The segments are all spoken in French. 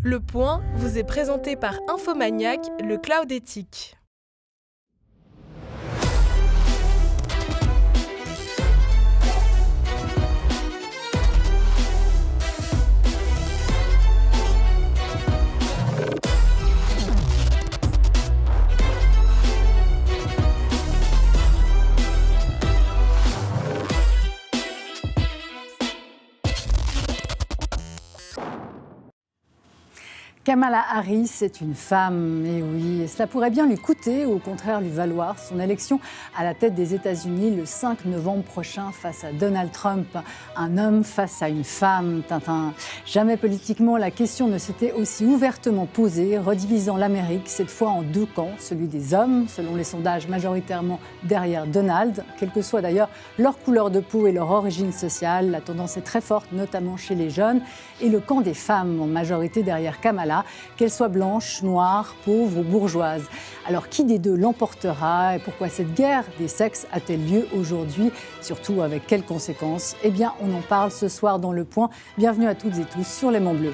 Le Point vous est présenté par Infomaniac, le cloud éthique. Kamala Harris est une femme, et oui, et cela pourrait bien lui coûter, ou au contraire lui valoir son élection à la tête des États-Unis le 5 novembre prochain face à Donald Trump. Un homme face à une femme, Tintin. Jamais politiquement la question ne s'était aussi ouvertement posée, redivisant l'Amérique, cette fois en deux camps, celui des hommes, selon les sondages majoritairement derrière Donald, quelle que soit d'ailleurs leur couleur de peau et leur origine sociale, la tendance est très forte, notamment chez les jeunes, et le camp des femmes, en majorité derrière Kamala, qu'elle soit blanche, noire, pauvre ou bourgeoise. Alors qui des deux l'emportera et pourquoi cette guerre des sexes a-t-elle lieu aujourd'hui? Surtout avec quelles conséquences? Eh bien, on en parle ce soir dans Le Point. Bienvenue à toutes et tous sur L'Aimant Bleu.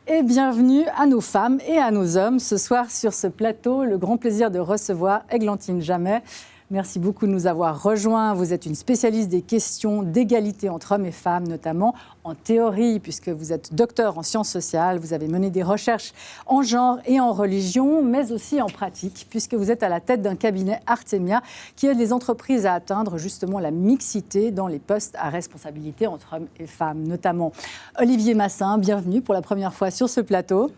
Et bienvenue à nos femmes et à nos hommes ce soir sur ce plateau. Le grand plaisir de recevoir Églantine Jamet. Merci beaucoup de nous avoir rejoints. Vous êtes une spécialiste des questions d'égalité entre hommes et femmes, notamment en théorie, puisque vous êtes docteur en sciences sociales. Vous avez mené des recherches en genre et en religion, mais aussi en pratique, puisque vous êtes à la tête d'un cabinet Artemia qui aide les entreprises à atteindre justement la mixité dans les postes à responsabilité entre hommes et femmes, notamment. Olivier Massin, bienvenue pour la première fois sur ce plateau.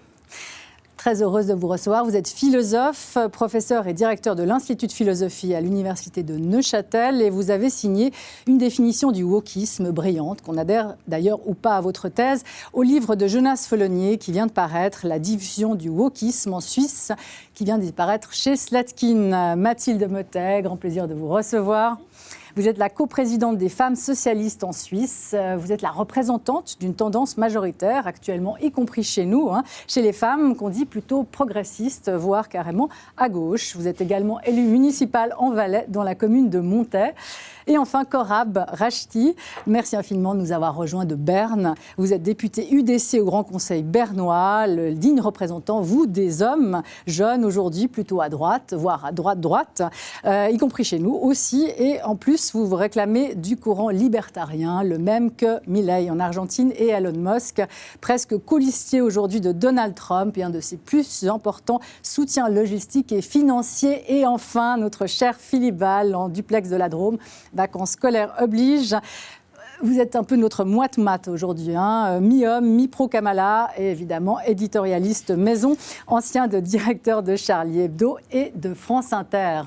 Très heureuse de vous recevoir. Vous êtes philosophe, professeur et directeur de l'Institut de philosophie à l'Université de Neuchâtel et vous avez signé une définition du wokisme brillante, qu'on adhère d'ailleurs ou pas à votre thèse, au livre de Jonas Follonier qui vient de paraître, La diffusion du wokisme en Suisse, qui vient de paraître chez Slatkin. Mathilde Mottet, grand plaisir de vous recevoir. Vous êtes la coprésidente des femmes socialistes en Suisse. Vous êtes la représentante d'une tendance majoritaire actuellement, y compris chez nous, chez les femmes, qu'on dit plutôt progressistes, voire carrément à gauche. Vous êtes également élue municipale en Valais, dans la commune de Montaix. Et enfin, Korab Rachti, merci infiniment de nous avoir rejoints de Berne. Vous êtes député UDC au Grand Conseil bernois, le digne représentant, vous, des hommes jeunes aujourd'hui, plutôt à droite, voire à droite, y compris chez nous aussi. Et en plus, vous vous réclamez du courant libertarien, le même que Milei en Argentine et Elon Musk, presque colistier aujourd'hui de Donald Trump et un de ses plus importants soutiens logistiques et financiers. Et enfin, notre cher Philippe Val, en duplex de la Drôme, vacances scolaires oblige. Vous êtes un peu notre moite-mate aujourd'hui, mi-homme, mi-pro-Kamala et évidemment éditorialiste maison, ancien de directeur de Charlie Hebdo et de France Inter.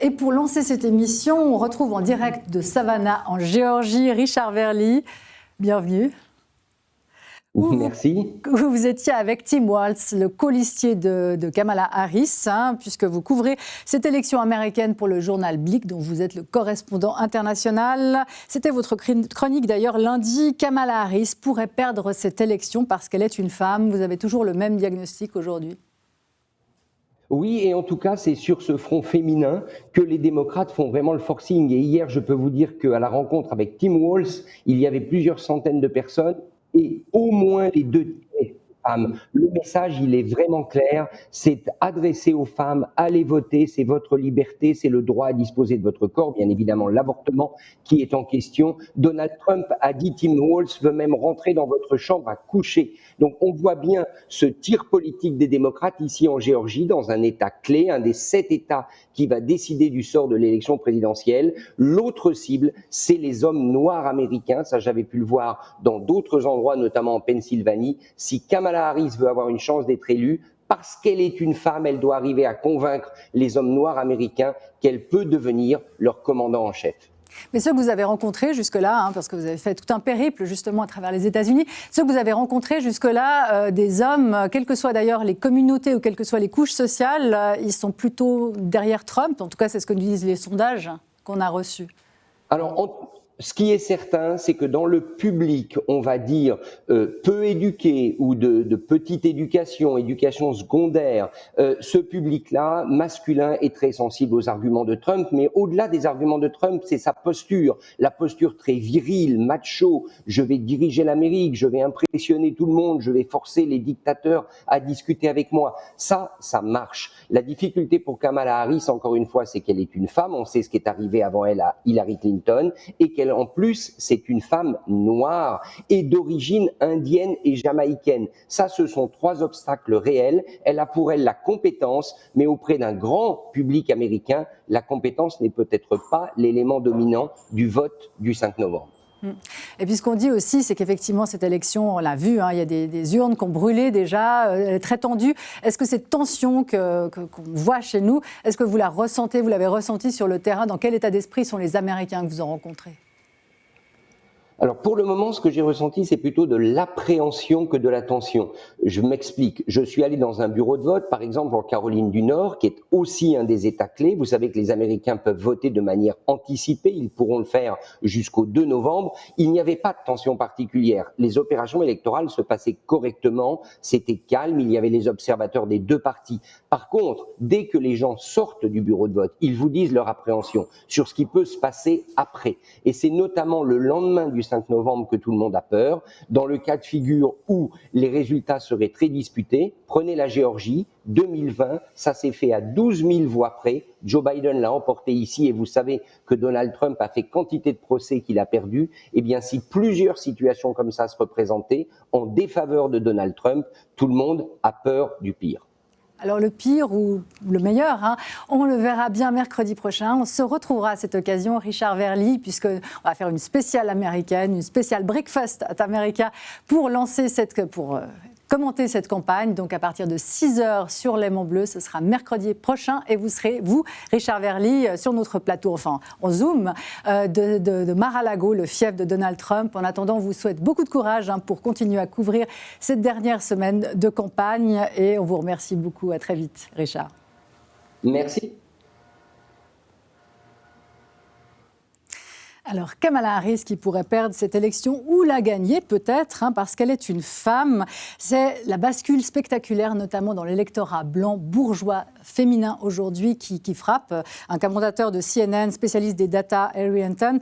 Et pour lancer cette émission, on retrouve en direct de Savannah en Géorgie Richard Verly. Bienvenue. Merci. Vous étiez avec Tim Walz, le colistier de Kamala Harris, puisque vous couvrez cette élection américaine pour le journal Blick, dont vous êtes le correspondant international. C'était votre chronique d'ailleurs lundi. Kamala Harris pourrait perdre cette élection parce qu'elle est une femme. Vous avez toujours le même diagnostic aujourd'hui? Oui, et en tout cas, c'est sur ce front féminin que les démocrates font vraiment le forcing. Et hier, je peux vous dire qu'à la rencontre avec Tim Walz, il y avait plusieurs centaines de personnes et au moins les deux femmes. Le message, il est vraiment clair, c'est adressé aux femmes, allez voter, c'est votre liberté, c'est le droit à disposer de votre corps, bien évidemment l'avortement qui est en question. Donald Trump a dit, Tim Walz veut même rentrer dans votre chambre à coucher. Donc on voit bien ce tir politique des démocrates ici en Géorgie, dans un État clé, un des 7 États qui va décider du sort de l'élection présidentielle. L'autre cible, c'est les hommes noirs américains, ça j'avais pu le voir dans d'autres endroits, notamment en Pennsylvanie. Si Kamala Harris veut avoir une chance d'être élue, parce qu'elle est une femme, elle doit arriver à convaincre les hommes noirs américains qu'elle peut devenir leur commandant en chef. Mais ceux que vous avez rencontrés jusque-là, parce que vous avez fait tout un périple justement à travers les États-Unis, ceux que vous avez rencontrés jusque-là, des hommes, quelles que soient d'ailleurs les communautés ou quelles que soient les couches sociales, ils sont plutôt derrière Trump. En tout cas, c'est ce que nous disent les sondages qu'on a reçus. Alors, Ce qui est certain, c'est que dans le public, on va dire peu éduqué ou de petite éducation secondaire, ce public-là, masculin, est très sensible aux arguments de Trump, mais au-delà des arguments de Trump, c'est sa posture, la posture très virile, macho, je vais diriger l'Amérique, je vais impressionner tout le monde, je vais forcer les dictateurs à discuter avec moi. Ça marche. La difficulté pour Kamala Harris, encore une fois, c'est qu'elle est une femme, on sait ce qui est arrivé avant elle à Hillary Clinton, et qu'elle, en plus, c'est une femme noire et d'origine indienne et jamaïcaine. Ça, ce sont 3 obstacles réels. Elle a pour elle la compétence, mais auprès d'un grand public américain, la compétence n'est peut-être pas l'élément dominant du vote du 5 novembre. Et puis ce qu'on dit aussi, c'est qu'effectivement, cette élection, on l'a vu, il y a des urnes qui ont brûlé déjà, elle est très tendue. Est-ce que cette tension qu'on voit chez nous, est-ce que vous la ressentez, vous l'avez ressentie sur le terrain? Dans quel état d'esprit sont les Américains que vous en rencontrez? Alors pour le moment, ce que j'ai ressenti, c'est plutôt de l'appréhension que de la tension. Je m'explique. Je suis allé dans un bureau de vote, par exemple en Caroline du Nord, qui est aussi un des États clés. Vous savez que les Américains peuvent voter de manière anticipée. Ils pourront le faire jusqu'au 2 novembre. Il n'y avait pas de tension particulière. Les opérations électorales se passaient correctement. C'était calme. Il y avait les observateurs des 2 partis. Par contre, dès que les gens sortent du bureau de vote, ils vous disent leur appréhension sur ce qui peut se passer après. Et c'est notamment le lendemain du 5 novembre que tout le monde a peur. Dans le cas de figure où les résultats seraient très disputés, prenez la Géorgie, 2020, ça s'est fait à 12 000 voix près. Joe Biden l'a emporté ici et vous savez que Donald Trump a fait quantité de procès qu'il a perdus. Eh bien, si plusieurs situations comme ça se représentaient en défaveur de Donald Trump, tout le monde a peur du pire. Alors le pire ou le meilleur, on le verra bien mercredi prochain. On se retrouvera à cette occasion, Richard Verly, puisqu'on va faire une spéciale américaine, une spéciale Breakfast at America pour commenter cette campagne. Donc à partir de 6h sur L'Aimant Bleu, ce sera mercredi prochain et vous serez, Richard Verly, sur notre plateau, enfin en Zoom, de Mar-a-Lago, le fief de Donald Trump. En attendant, on vous souhaite beaucoup de courage pour continuer à couvrir cette dernière semaine de campagne et on vous remercie beaucoup. À très vite, Richard. Merci. Alors, Kamala Harris qui pourrait perdre cette élection ou la gagner peut-être, parce qu'elle est une femme. C'est la bascule spectaculaire, notamment dans l'électorat blanc bourgeois féminin aujourd'hui qui frappe. Un commentateur de CNN, spécialiste des data, Harry Hinton,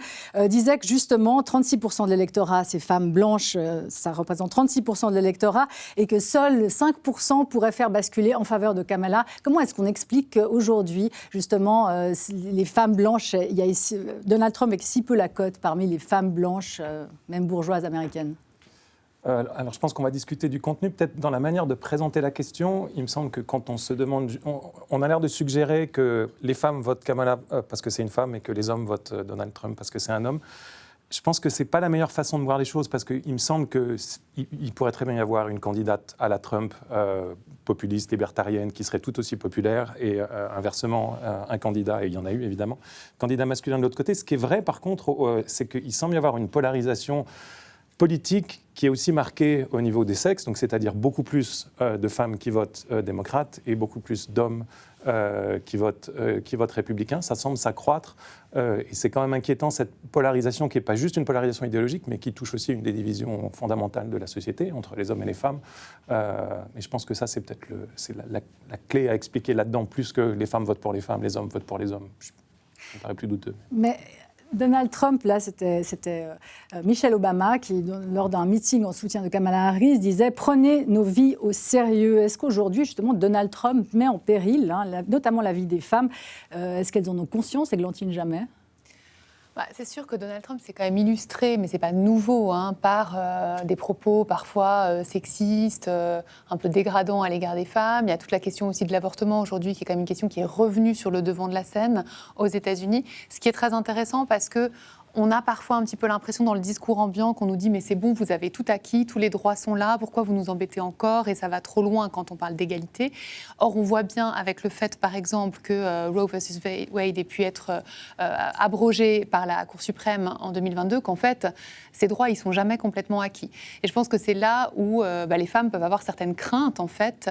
disait que justement 36% de l'électorat, ces femmes blanches, ça représente 36% de l'électorat et que seuls 5% pourraient faire basculer en faveur de Kamala. Comment est-ce qu'on explique qu'aujourd'hui, justement, les femmes blanches, Donald Trump est si peu la cote parmi les femmes blanches, même bourgeoises américaines? Alors je pense qu'on va discuter du contenu, peut-être dans la manière de présenter la question. Il me semble que quand on se demande, on a l'air de suggérer que les femmes votent Kamala parce que c'est une femme et que les hommes votent Donald Trump parce que c'est un homme. Je pense que ce n'est pas la meilleure façon de voir les choses parce qu'il me semble qu'il pourrait très bien y avoir une candidate à la Trump populiste, libertarienne, qui serait tout aussi populaire et inversement un candidat, et il y en a eu évidemment, candidat masculin de l'autre côté. Ce qui est vrai par contre, c'est qu'il semble y avoir une polarisation politique qui est aussi marquée au niveau des sexes, donc c'est-à-dire beaucoup plus de femmes qui votent démocrates et beaucoup plus d'hommes qui votent républicains. Ça semble s'accroître et c'est quand même inquiétant cette polarisation qui n'est pas juste une polarisation idéologique mais qui touche aussi une des divisions fondamentales de la société entre les hommes et les femmes. Mais je pense que ça c'est peut-être la clé à expliquer là-dedans, plus que les femmes votent pour les femmes, les hommes votent pour les hommes. Ça me paraît plus douteux. Mais Donald Trump, là, c'était Michelle Obama qui, lors d'un meeting en soutien de Kamala Harris, disait « Prenez nos vies au sérieux ». Est-ce qu'aujourd'hui, justement, Donald Trump met en péril, notamment la vie des femmes? Est-ce qu'elles en ont conscience, Églantine Jamais? C'est sûr que Donald Trump s'est quand même illustré, mais ce n'est pas nouveau, par des propos parfois sexistes, un peu dégradants à l'égard des femmes. Il y a toute la question aussi de l'avortement aujourd'hui, qui est quand même une question qui est revenue sur le devant de la scène aux États-Unis. Ce qui est très intéressant parce que on a parfois un petit peu l'impression dans le discours ambiant qu'on nous dit « mais c'est bon, vous avez tout acquis, tous les droits sont là, pourquoi vous nous embêtez encore ?» et ça va trop loin quand on parle d'égalité. Or, on voit bien avec le fait, par exemple, que Roe versus Wade ait pu être abrogé par la Cour suprême en 2022, qu'en fait, ces droits, ils ne sont jamais complètement acquis. Et je pense que c'est là où les femmes peuvent avoir certaines craintes, en fait,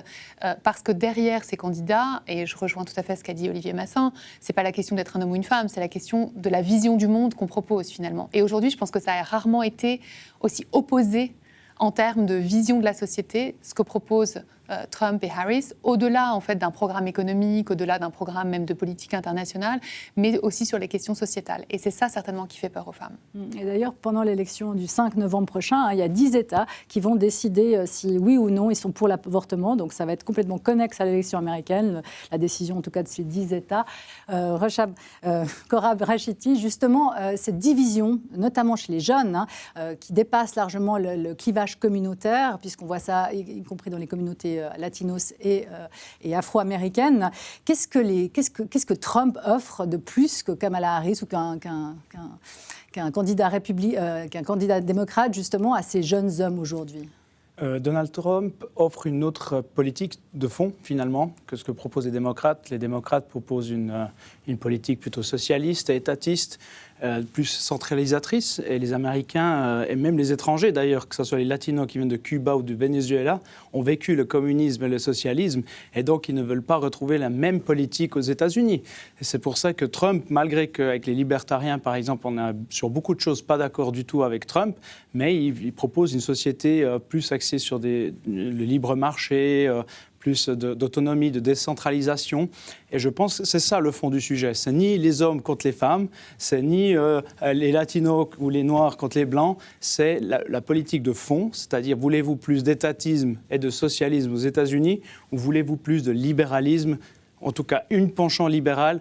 parce que derrière ces candidats, et je rejoins tout à fait ce qu'a dit Olivier Massin, ce n'est pas la question d'être un homme ou une femme, c'est la question de la vision du monde qu'on propose propose finalement. Et aujourd'hui, je pense que ça a rarement été aussi opposé en termes de vision de la société, ce que proposent Trump et Harris, au-delà en fait d'un programme économique, au-delà d'un programme même de politique internationale, mais aussi sur les questions sociétales. Et c'est ça certainement qui fait peur aux femmes. Et d'ailleurs, pendant l'élection du 5 novembre prochain, il y a 10 États qui vont décider si oui ou non ils sont pour l'avortement. Donc ça va être complètement connexe à l'élection américaine, la décision en tout cas de ces 10 États. Korab Rashidi, justement, cette division, notamment chez les jeunes, qui dépasse largement le clivage communautaire, puisqu'on voit ça y compris dans les communautés latinos et afro-américaines. Qu'est-ce que Trump offre de plus que Kamala Harris ou qu'un candidat démocrate justement à ces jeunes hommes aujourd'hui? Donald Trump offre une autre politique de fond, finalement, que ce que proposent les démocrates. Les démocrates proposent une politique plutôt socialiste et étatiste, plus centralisatrice. Et les Américains, et même les étrangers d'ailleurs, que ce soit les Latinos qui viennent de Cuba ou du Venezuela, ont vécu le communisme et le socialisme. Et donc, ils ne veulent pas retrouver la même politique aux États-Unis. Et c'est pour ça que Trump, malgré qu'avec les libertariens, par exemple, on a sur beaucoup de choses pas d'accord du tout avec Trump, mais il propose une société plus axée sur le libre marché, plus d'autonomie, de décentralisation. Et je pense que c'est ça le fond du sujet. C'est ni les hommes contre les femmes, c'est ni les latinos ou les noirs contre les blancs, c'est la politique de fond, c'est-à-dire voulez-vous plus d'étatisme et de socialisme aux États-Unis ou voulez-vous plus de libéralisme, en tout cas une penchant libérale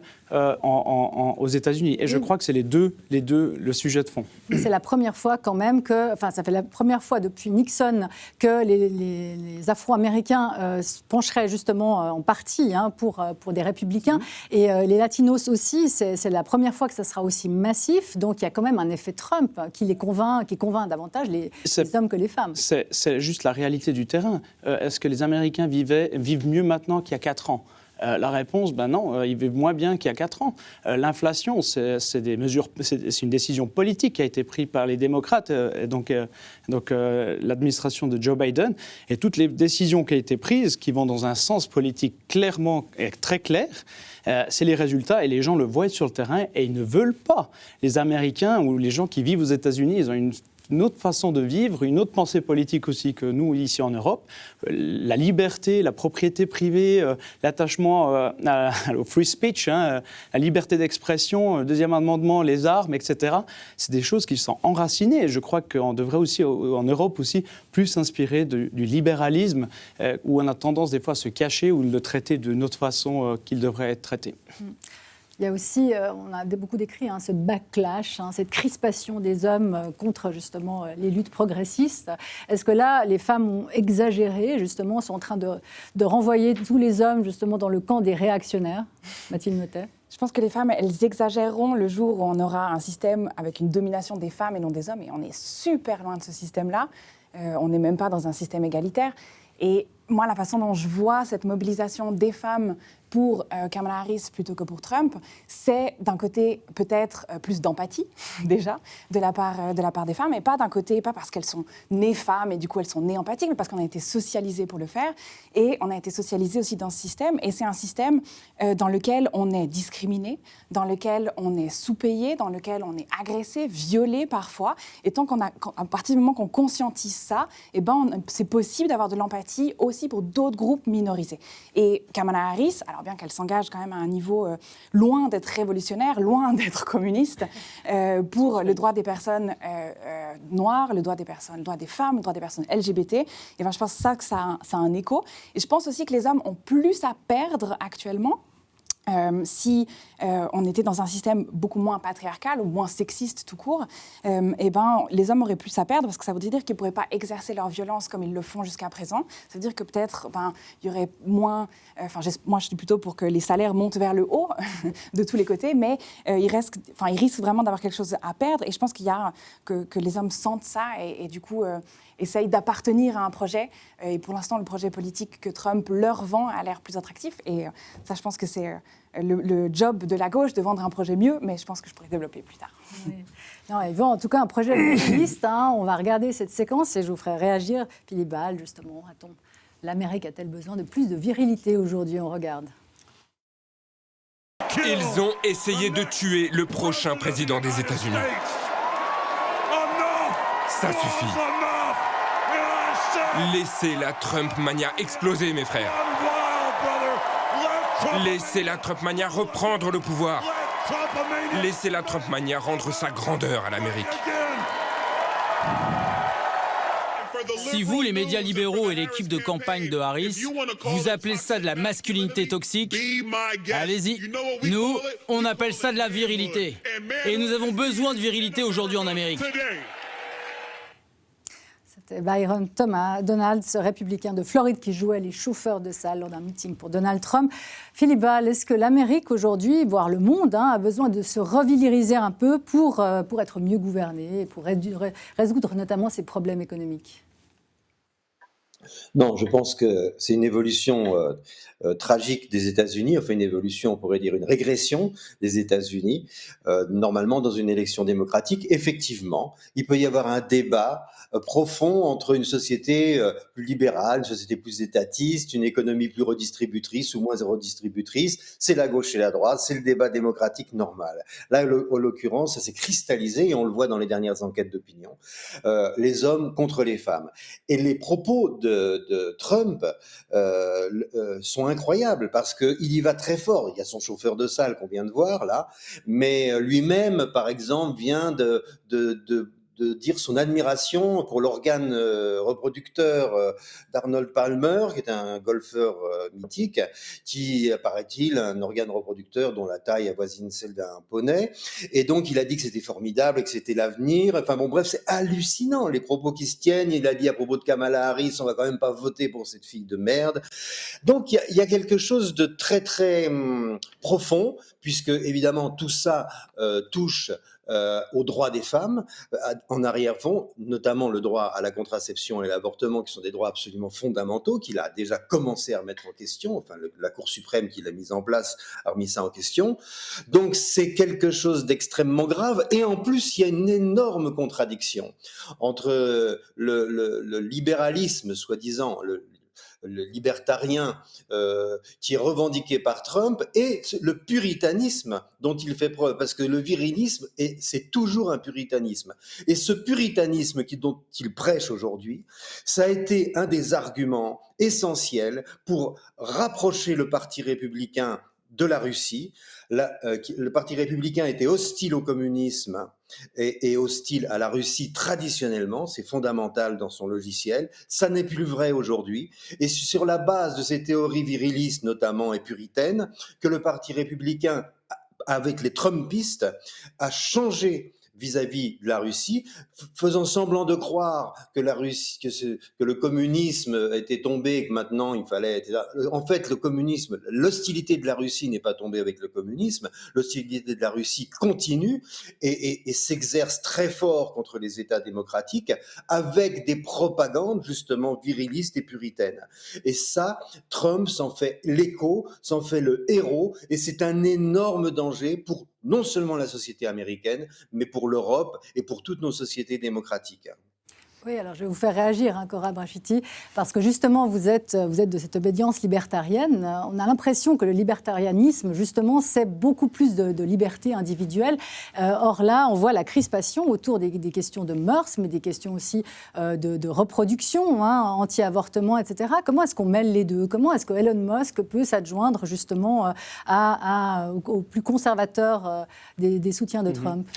aux États-Unis. Et je crois que c'est les deux le sujet de fond. C'est la première fois quand même ça fait la première fois depuis Nixon que les Afro-Américains se pencheraient justement en partie pour des républicains. Et les Latinos aussi, c'est la première fois que ça sera aussi massif. Donc il y a quand même un effet Trump qui convainc davantage les hommes que les femmes. C'est juste la réalité du terrain. Est-ce que les Américains vivent mieux maintenant qu'il y a 4 ans ? La réponse, non, ils vivent moins bien qu'il y a 4 ans. L'inflation, c'est une décision politique qui a été prise par les démocrates, donc l'administration de Joe Biden, et toutes les décisions qui ont été prises, qui vont dans un sens politique clairement et très clair, c'est les résultats, et les gens le voient sur le terrain, et ils ne veulent pas. Les Américains ou les gens qui vivent aux États-Unis, ils ont une autre façon de vivre, une autre pensée politique aussi que nous, ici en Europe. La liberté, la propriété privée, l'attachement au free speech, la liberté d'expression, le deuxième amendement, les armes, etc. C'est des choses qui sont enracinées. Et je crois qu'on devrait aussi, en Europe aussi, plus s'inspirer du libéralisme, où on a tendance des fois à se cacher ou de le traiter d'une autre façon qu'il devrait être traité. Il y a aussi, on a beaucoup décrit ce backlash, cette crispation des hommes contre justement les luttes progressistes. Est-ce que là, les femmes ont exagéré, justement, sont en train de renvoyer tous les hommes justement dans le camp des réactionnaires? Mathilde Mottet. Je pense que les femmes, elles exagéreront le jour où on aura un système avec une domination des femmes et non des hommes. Et on est super loin de ce système-là. On n'est même pas dans un système égalitaire. Et moi, la façon dont je vois cette mobilisation des femmes pour Kamala Harris plutôt que pour Trump, c'est d'un côté peut-être plus d'empathie, déjà, de la part des femmes, et pas d'un côté, pas parce qu'elles sont nées femmes et du coup elles sont nées empathiques, mais parce qu'on a été socialisées pour le faire, et on a été socialisées aussi dans ce système, et c'est un système dans lequel on est discriminé, dans lequel on est sous-payé, dans lequel on est agressé, violé parfois, et à partir du moment qu'on conscientise ça, c'est possible d'avoir de l'empathie aussi pour d'autres groupes minorisés. Et Kamala Harris, alors bien qu'elle s'engage quand même à un niveau loin d'être révolutionnaire, loin d'être communiste, pour le droit des personnes noires, le droit des femmes, le droit des personnes LGBT. Et je pense que ça a un écho. Et je pense aussi que les hommes ont plus à perdre actuellement. Si on était dans un système beaucoup moins patriarcal ou moins sexiste tout court, les hommes auraient plus à perdre parce que ça voudrait dire qu'ils ne pourraient pas exercer leur violence comme ils le font jusqu'à présent. Ça veut dire que peut-être il y aurait moins... moi, je suis plutôt pour que les salaires montent vers le haut de tous les côtés, mais ils risquent vraiment d'avoir quelque chose à perdre. Et je pense qu'il y a que les hommes sentent ça et du coup... essayent d'appartenir à un projet. Et pour l'instant, le projet politique que Trump leur vend a l'air plus attractif. Et ça, je pense que c'est le job de la gauche de vendre un projet mieux, mais je pense que je pourrais développer plus tard. Oui. Non, ils vendent en tout cas un projet féministe. On va regarder cette séquence et je vous ferai réagir. Philippe Ball, justement, l'Amérique a-t-elle besoin de plus de virilité aujourd'hui? On regarde. Ils ont essayé de tuer le prochain président des États-Unis. Ça suffit. Laissez la Trump mania exploser, mes frères. Laissez la Trump mania reprendre le pouvoir. Laissez la Trump mania rendre sa grandeur à l'Amérique. Si vous, les médias libéraux et l'équipe de campagne de Harris, vous appelez ça de la masculinité toxique, allez-y. Nous, on appelle ça de la virilité. Et nous avons besoin de virilité aujourd'hui en Amérique. C'était Byron Thomas Donald, ce républicain de Floride qui jouait les chauffeurs de salle lors d'un meeting pour Donald Trump. Philippe Ball, est-ce que l'Amérique aujourd'hui, voire le monde, a besoin de se reviriliser un peu pour être mieux gouverné, pour résoudre notamment ses problèmes économiques ? Non, je pense que c'est une évolution tragique des États-Unis, enfin une évolution, on pourrait dire une régression des États-Unis. Normalement, dans une élection démocratique, effectivement, il peut y avoir un débat profond entre une société plus libérale, une société plus étatiste, une économie plus redistributrice ou moins redistributrice. C'est la gauche et la droite, c'est le débat démocratique normal. Là, en l'occurrence, ça s'est cristallisé et on le voit dans les dernières enquêtes d'opinion. Les hommes contre les femmes. Et les propos de Trump sont incroyables parce qu'il y va très fort. Il y a son chauffeur de salle qu'on vient de voir là, mais lui-même, par exemple, vient de dire son admiration pour l'organe reproducteur d'Arnold Palmer, qui est un golfeur mythique, qui, paraît-il, un organe reproducteur dont la taille avoisine celle d'un poney. Et donc, il a dit que c'était formidable et que c'était l'avenir. Enfin bon, bref, c'est hallucinant les propos qui se tiennent. Il a dit à propos de Kamala Harris, on va quand même pas voter pour cette fille de merde. Donc, il y a quelque chose de très, très profond, puisque, évidemment, tout ça touche aux droits des femmes en arrière-fond, notamment le droit à la contraception et l'avortement, qui sont des droits absolument fondamentaux, qu'il a déjà commencé à remettre en question. Enfin, la Cour suprême qui l'a mise en place a remis ça en question. Donc, c'est quelque chose d'extrêmement grave. Et en plus, il y a une énorme contradiction entre le libéralisme, soi-disant, le libertarien qui est revendiqué par Trump et le puritanisme dont il fait preuve, parce que le virilisme, c'est toujours un puritanisme. Et ce puritanisme dont il prêche aujourd'hui, ça a été un des arguments essentiels pour rapprocher le Parti républicain de la Russie. Le Parti républicain était hostile au communisme et hostile à la Russie traditionnellement, c'est fondamental dans son logiciel. Ça n'est plus vrai aujourd'hui. Et sur la base de ces théories virilistes, notamment et puritaines, que le Parti républicain, avec les Trumpistes, a changé vis-à-vis de la Russie, faisant semblant de croire que la Russie, que le communisme était tombé, que maintenant il fallait être là. En fait, le communisme, l'hostilité de la Russie n'est pas tombée avec le communisme. L'hostilité de la Russie continue et s'exerce très fort contre les États démocratiques avec des propagandes justement virilistes et puritaines. Et ça, Trump s'en fait l'écho, s'en fait le héros, et c'est un énorme danger pour non seulement la société américaine, mais pour l'Europe et pour toutes nos sociétés démocratiques. Oui, alors je vais vous faire réagir, Cora Brachiti, parce que justement, vous êtes de cette obédience libertarienne. On a l'impression que le libertarianisme, justement, c'est beaucoup plus de liberté individuelle. Or là, on voit la crispation autour des questions de mœurs, mais des questions aussi de reproduction, anti-avortement, etc. Comment est-ce qu'on mêle les deux ? Comment est-ce que Elon Musk peut s'adjoindre justement aux plus conservateurs des soutiens de Trump ?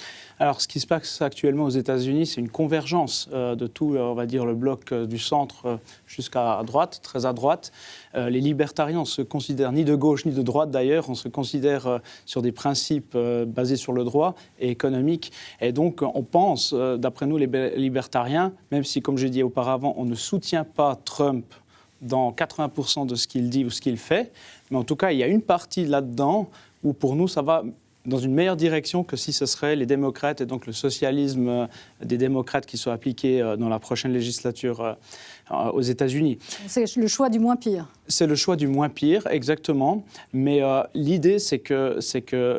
Alors, ce qui se passe actuellement aux États-Unis, c'est une convergence de tout, on va dire, le bloc du centre jusqu'à droite, très à droite. Les libertariens, on se considère ni de gauche ni de droite d'ailleurs, on se considère sur des principes basés sur le droit et économiques. Et donc, on pense, d'après nous, les libertariens, même si, comme j'ai dit auparavant, on ne soutient pas Trump dans 80% de ce qu'il dit ou ce qu'il fait, mais en tout cas, il y a une partie là-dedans où, pour nous, ça va dans une meilleure direction que si ce serait les démocrates et donc le socialisme des démocrates qui soit appliqué dans la prochaine législature aux États-Unis. C'est le choix du moins pire. C'est le choix du moins pire, exactement. Mais l'idée, c'est que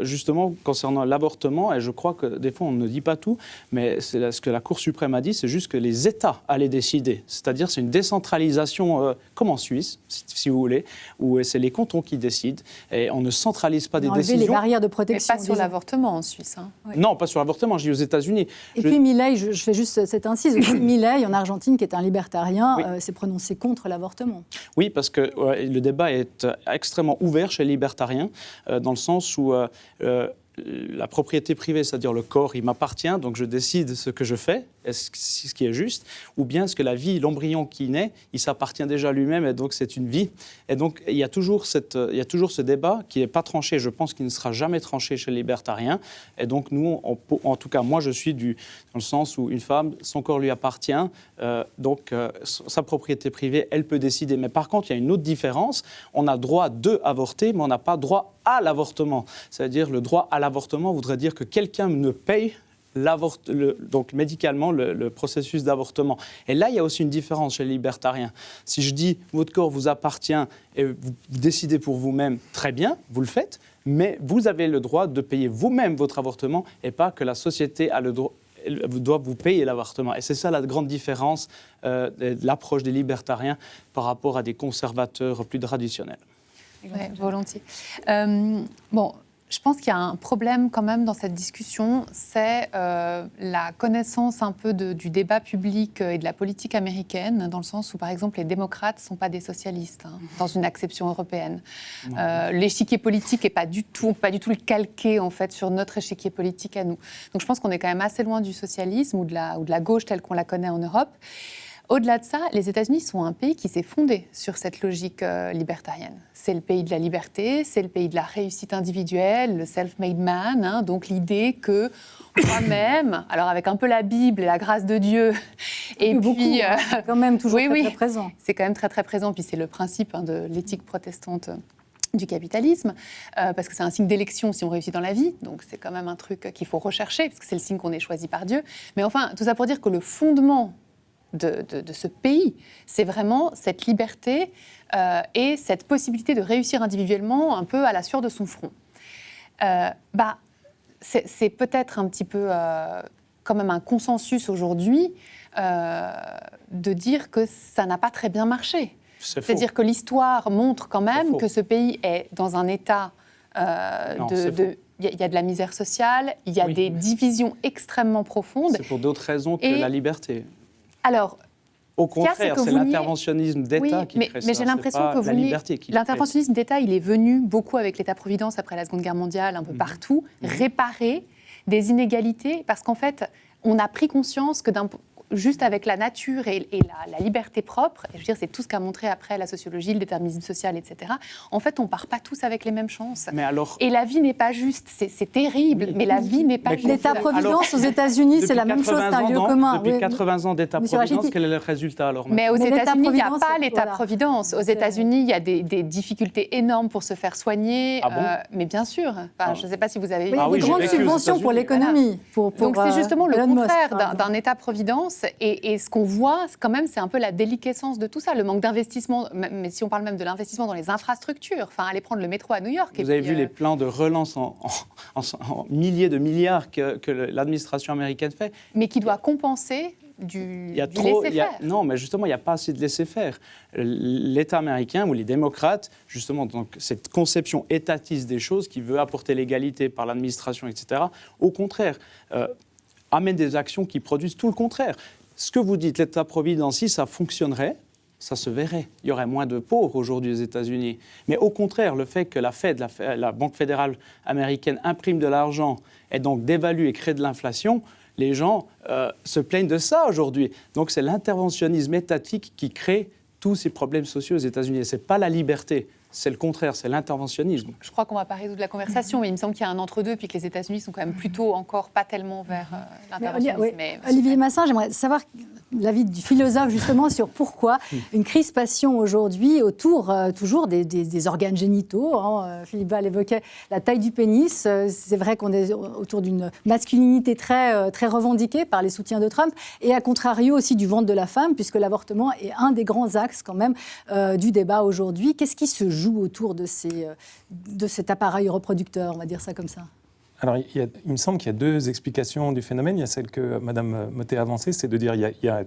justement, concernant l'avortement, et je crois que des fois on ne dit pas tout, mais c'est ce que la Cour suprême a dit, c'est juste que les États allaient décider. C'est-à-dire c'est une décentralisation comme en Suisse, si vous voulez, où c'est les cantons qui décident et on ne centralise pas des décisions. Les barrières de protection. Mais pas sur l'avortement en Suisse. Hein. Oui. Non, pas sur l'avortement, je dis aux États-Unis. Et puis Milei, je fais juste cette incise, Milei en Argentine, qui est un libertarien, s'est prononcé contre l'avortement. Oui, parce que le débat est extrêmement ouvert chez les libertariens, dans le sens où la propriété privée, c'est-à-dire le corps, il m'appartient, donc je décide ce que je fais, est-ce qui est juste, ou bien est-ce que la vie, l'embryon qui naît, il s'appartient déjà à lui-même, et donc c'est une vie. Et donc il y a toujours ce débat qui n'est pas tranché, je pense qu'il ne sera jamais tranché chez les libertariens. Et donc nous, en tout cas, moi je suis dans le sens où une femme, son corps lui appartient, donc sa propriété privée, elle peut décider. Mais par contre, il y a une autre différence, on a droit d'avorter, mais on n'a pas droit à l'avortement. C'est-à-dire le droit à l'avortement voudrait dire que quelqu'un ne paye donc médicalement le processus d'avortement. Et là, il y a aussi une différence chez les libertariens. Si je dis votre corps vous appartient et vous décidez pour vous-même, très bien, vous le faites, mais vous avez le droit de payer vous-même votre avortement et pas que la société a le droit doit vous payer l'avortement. Et c'est ça la grande différence de l'approche des libertariens par rapport à des conservateurs plus traditionnels. Oui, volontiers. Je pense qu'il y a un problème quand même dans cette discussion, c'est la connaissance un peu du débat public et de la politique américaine, dans le sens où, par exemple, les démocrates ne sont pas des socialistes, dans une acception européenne. L'échiquier politique n'est pas du tout le calqué, en fait, sur notre échiquier politique à nous. Donc je pense qu'on est quand même assez loin du socialisme ou de la gauche telle qu'on la connaît en Europe. Au-delà de ça, les États-Unis sont un pays qui s'est fondé sur cette logique libertarienne. C'est le pays de la liberté, c'est le pays de la réussite individuelle, le self-made man, donc l'idée que moi-même, alors avec un peu la Bible et la grâce de Dieu, et beaucoup, puis... c'est quand même toujours très présent. C'est quand même très très présent, puis c'est le principe de l'éthique protestante du capitalisme, parce que c'est un signe d'élection si on réussit dans la vie, donc c'est quand même un truc qu'il faut rechercher, parce que c'est le signe qu'on est choisi par Dieu. Mais enfin, tout ça pour dire que le fondement de ce pays, c'est vraiment cette liberté et cette possibilité de réussir individuellement un peu à la sueur de son front. C'est peut-être un petit peu quand même un consensus aujourd'hui de dire que ça n'a pas très bien marché. C'est-à-dire que l'histoire montre quand même que ce pays est dans un état il y a de la misère sociale, il y a des divisions extrêmement profondes. C'est pour d'autres raisons que la liberté. Alors, au contraire, c'est l'interventionnisme d'État qui crée ça. Mais j'ai l'impression que l'interventionnisme d'État, il est venu beaucoup avec l'État-providence après la Seconde Guerre mondiale, un peu partout, réparer des inégalités, parce qu'en fait, on a pris conscience que juste avec la nature et la liberté propre, et je veux dire, c'est tout ce qu'a montré après la sociologie, le déterminisme social, etc. En fait, on ne part pas tous avec les mêmes chances. Et la vie n'est pas juste. C'est terrible, mais la vie n'est pas juste. L'État-providence aux États-Unis, c'est la même chose, c'est un lieu commun. Depuis 80 ans d'État-providence, quel est le résultat alors? Mais aux États-Unis, il n'y a pas l'État-providence. Aux États-Unis, il y a des difficultés énormes pour se faire soigner. Mais bien sûr. Enfin, je ne sais pas si vous avez... Il y a des grandes subventions pour l'économie. Donc c'est justement le contraire d'un État-providence. Et ce qu'on voit, quand même, c'est un peu la déliquescence de tout ça, le manque d'investissement, mais si on parle même de l'investissement dans les infrastructures, enfin, aller prendre le métro à New York. Vous avez vu les plans de relance en milliers de milliards que l'administration américaine fait. Mais qui doit compenser du laisser-faire. Non, mais justement, il n'y a pas assez de laisser-faire. L'État américain ou les démocrates, justement, donc, cette conception étatiste des choses qui veut apporter l'égalité par l'administration, etc., au contraire, amène des actions qui produisent tout le contraire. Ce que vous dites, l'État-providence, si ça fonctionnerait, ça se verrait. Il y aurait moins de pauvres aujourd'hui aux États-Unis. Mais au contraire, le fait que la Fed, la Banque fédérale américaine, imprime de l'argent et donc dévalue et crée de l'inflation, les gens se plaignent de ça aujourd'hui. Donc c'est l'interventionnisme étatique qui crée tous ces problèmes sociaux aux États-Unis. Et ce n'est pas la liberté. c'est le contraire, c'est l'interventionnisme. Je crois qu'on ne va pas résoudre la conversation, mais il me semble qu'il y a un entre-deux, puis que les États-Unis sont quand même plutôt encore pas tellement vers l'interventionnisme. Olivier Massin, j'aimerais savoir l'avis du philosophe justement sur pourquoi une crispation aujourd'hui autour toujours des organes génitaux. Philippe Val évoquait la taille du pénis. C'est vrai qu'on est autour d'une masculinité très, très revendiquée par les soutiens de Trump, et à contrario aussi du ventre de la femme, puisque l'avortement est un des grands axes quand même du débat aujourd'hui. Qu'est-ce qui se joue autour de cet appareil reproducteur, on va dire ça comme ça? Alors, il me semble qu'il y a deux explications du phénomène. Il y a celle que Mme Mottet a avancée, c'est de dire qu'il y a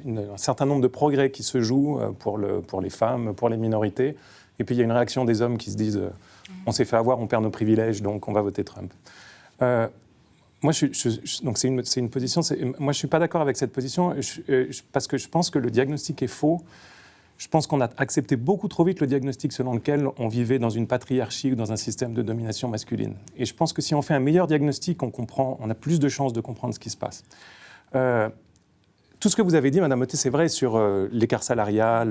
un certain nombre de progrès qui se jouent pour les femmes, pour les minorités. Et puis, il y a une réaction des hommes qui se disent on s'est fait avoir, on perd nos privilèges, donc on va voter Trump. Moi, donc c'est une position. Moi, je ne suis pas d'accord avec cette position parce que je pense que le diagnostic est faux. Je pense qu'on a accepté beaucoup trop vite le diagnostic selon lequel on vivait dans une patriarchie ou dans un système de domination masculine. Et je pense que si on fait un meilleur diagnostic, on a plus de chances de comprendre ce qui se passe. Tout ce que vous avez dit, Mme Mottet, c'est vrai sur l'écart salarial.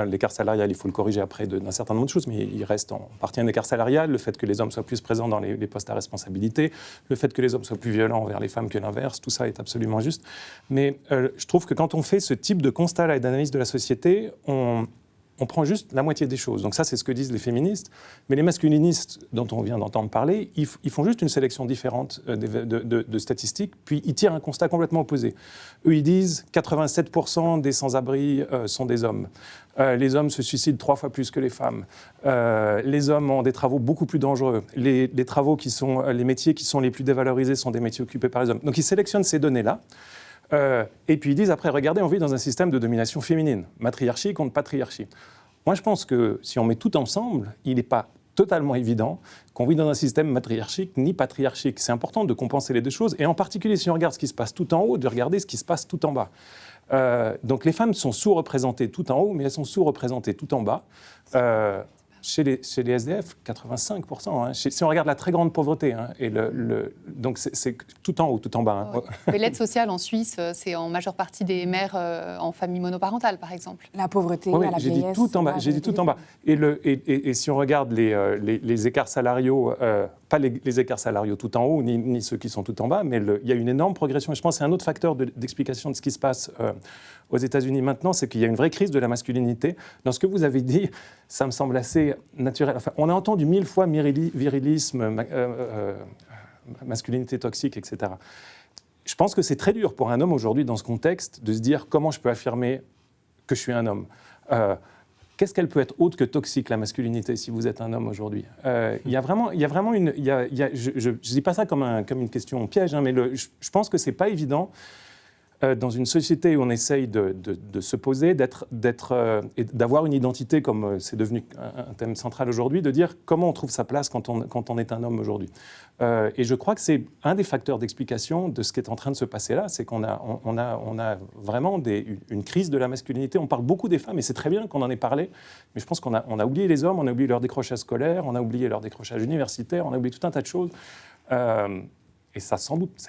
L'écart salarial, il faut le corriger après d'un certain nombre de choses, mais il reste en partie un écart salarial. Le fait que les hommes soient plus présents dans les postes à responsabilité, le fait que les hommes soient plus violents envers les femmes que l'inverse, tout ça est absolument juste. Mais je trouve que quand on fait ce type de constat et d'analyse de la société, on prend juste la moitié des choses. Donc ça, c'est ce que disent les féministes. Mais les masculinistes dont on vient d'entendre parler, ils font juste une sélection différente de statistiques, puis ils tirent un constat complètement opposé. Eux, ils disent 87% des sans-abri sont des hommes. Les hommes se suicident 3 fois plus que les femmes. Les hommes ont des travaux beaucoup plus dangereux. Les métiers qui sont les plus dévalorisés sont des métiers occupés par les hommes. Donc ils sélectionnent ces données-là. Et puis ils disent après, regardez, on vit dans un système de domination féminine, matriarchie contre patriarchie. Moi, je pense que si on met tout ensemble, il n'est pas totalement évident qu'on vit dans un système matriarchique ni patriarchique. C'est important de compenser les deux choses, et en particulier si on regarde ce qui se passe tout en haut, de regarder ce qui se passe tout en bas. Donc les femmes sont sous-représentées tout en haut, mais elles sont sous-représentées tout en bas. Chez les SDF, 85%. Hein. Si on regarde la très grande pauvreté, hein, donc c'est tout en haut, tout en bas. Hein. Ouais. L'aide sociale en Suisse, c'est en majeure partie des mères en famille monoparentale, par exemple. La pauvreté, à la vieillesse. J'ai dit tout en bas. Et si on regarde les écarts salariaux, pas les écarts salariaux tout en haut, ni ceux qui sont tout en bas, mais il y a une énorme progression. Et je pense que c'est un autre facteur d'explication de ce qui se passe aux États-Unis maintenant, c'est qu'il y a une vraie crise de la masculinité. Dans ce que vous avez dit, ça me semble assez naturel. Enfin, on a entendu 1000 fois virilisme, masculinité toxique, etc. Je pense que c'est très dur pour un homme aujourd'hui, dans ce contexte, de se dire comment je peux affirmer que je suis un homme. Qu'est-ce qu'elle peut être autre que toxique, la masculinité, si vous êtes un homme aujourd'hui? Il y a vraiment une... je ne dis pas ça comme une question piège, hein, mais je pense que ce n'est pas évident dans une société où on essaye de se poser, et d'avoir une identité, comme c'est devenu un thème central aujourd'hui, de dire comment on trouve sa place quand on est un homme aujourd'hui. Et je crois que c'est un des facteurs d'explication de ce qui est en train de se passer là, c'est qu'on a vraiment une crise de la masculinité. On parle beaucoup des femmes, et c'est très bien qu'on en ait parlé, mais je pense qu'on a oublié les hommes, on a oublié leur décrochage scolaire, on a oublié leur décrochage universitaire, on a oublié tout un tas de choses. Et ça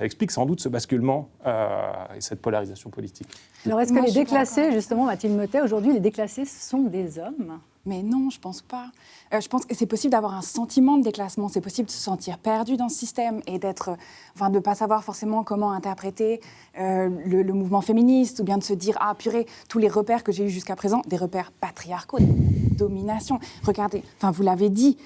explique sans doute ce basculement et cette polarisation politique. Alors, est-ce que les déclassés, justement, Mathilde Mottet, aujourd'hui, les déclassés sont des hommes? Mais non, je ne pense pas. Je pense que c'est possible d'avoir un sentiment de déclassement, c'est possible de se sentir perdu dans ce système et de ne pas savoir forcément comment interpréter le mouvement féministe, ou bien de se dire « Ah, purée, tous les repères que j'ai eus jusqu'à présent, des repères patriarcaux, domination. » Regardez, vous l'avez dit,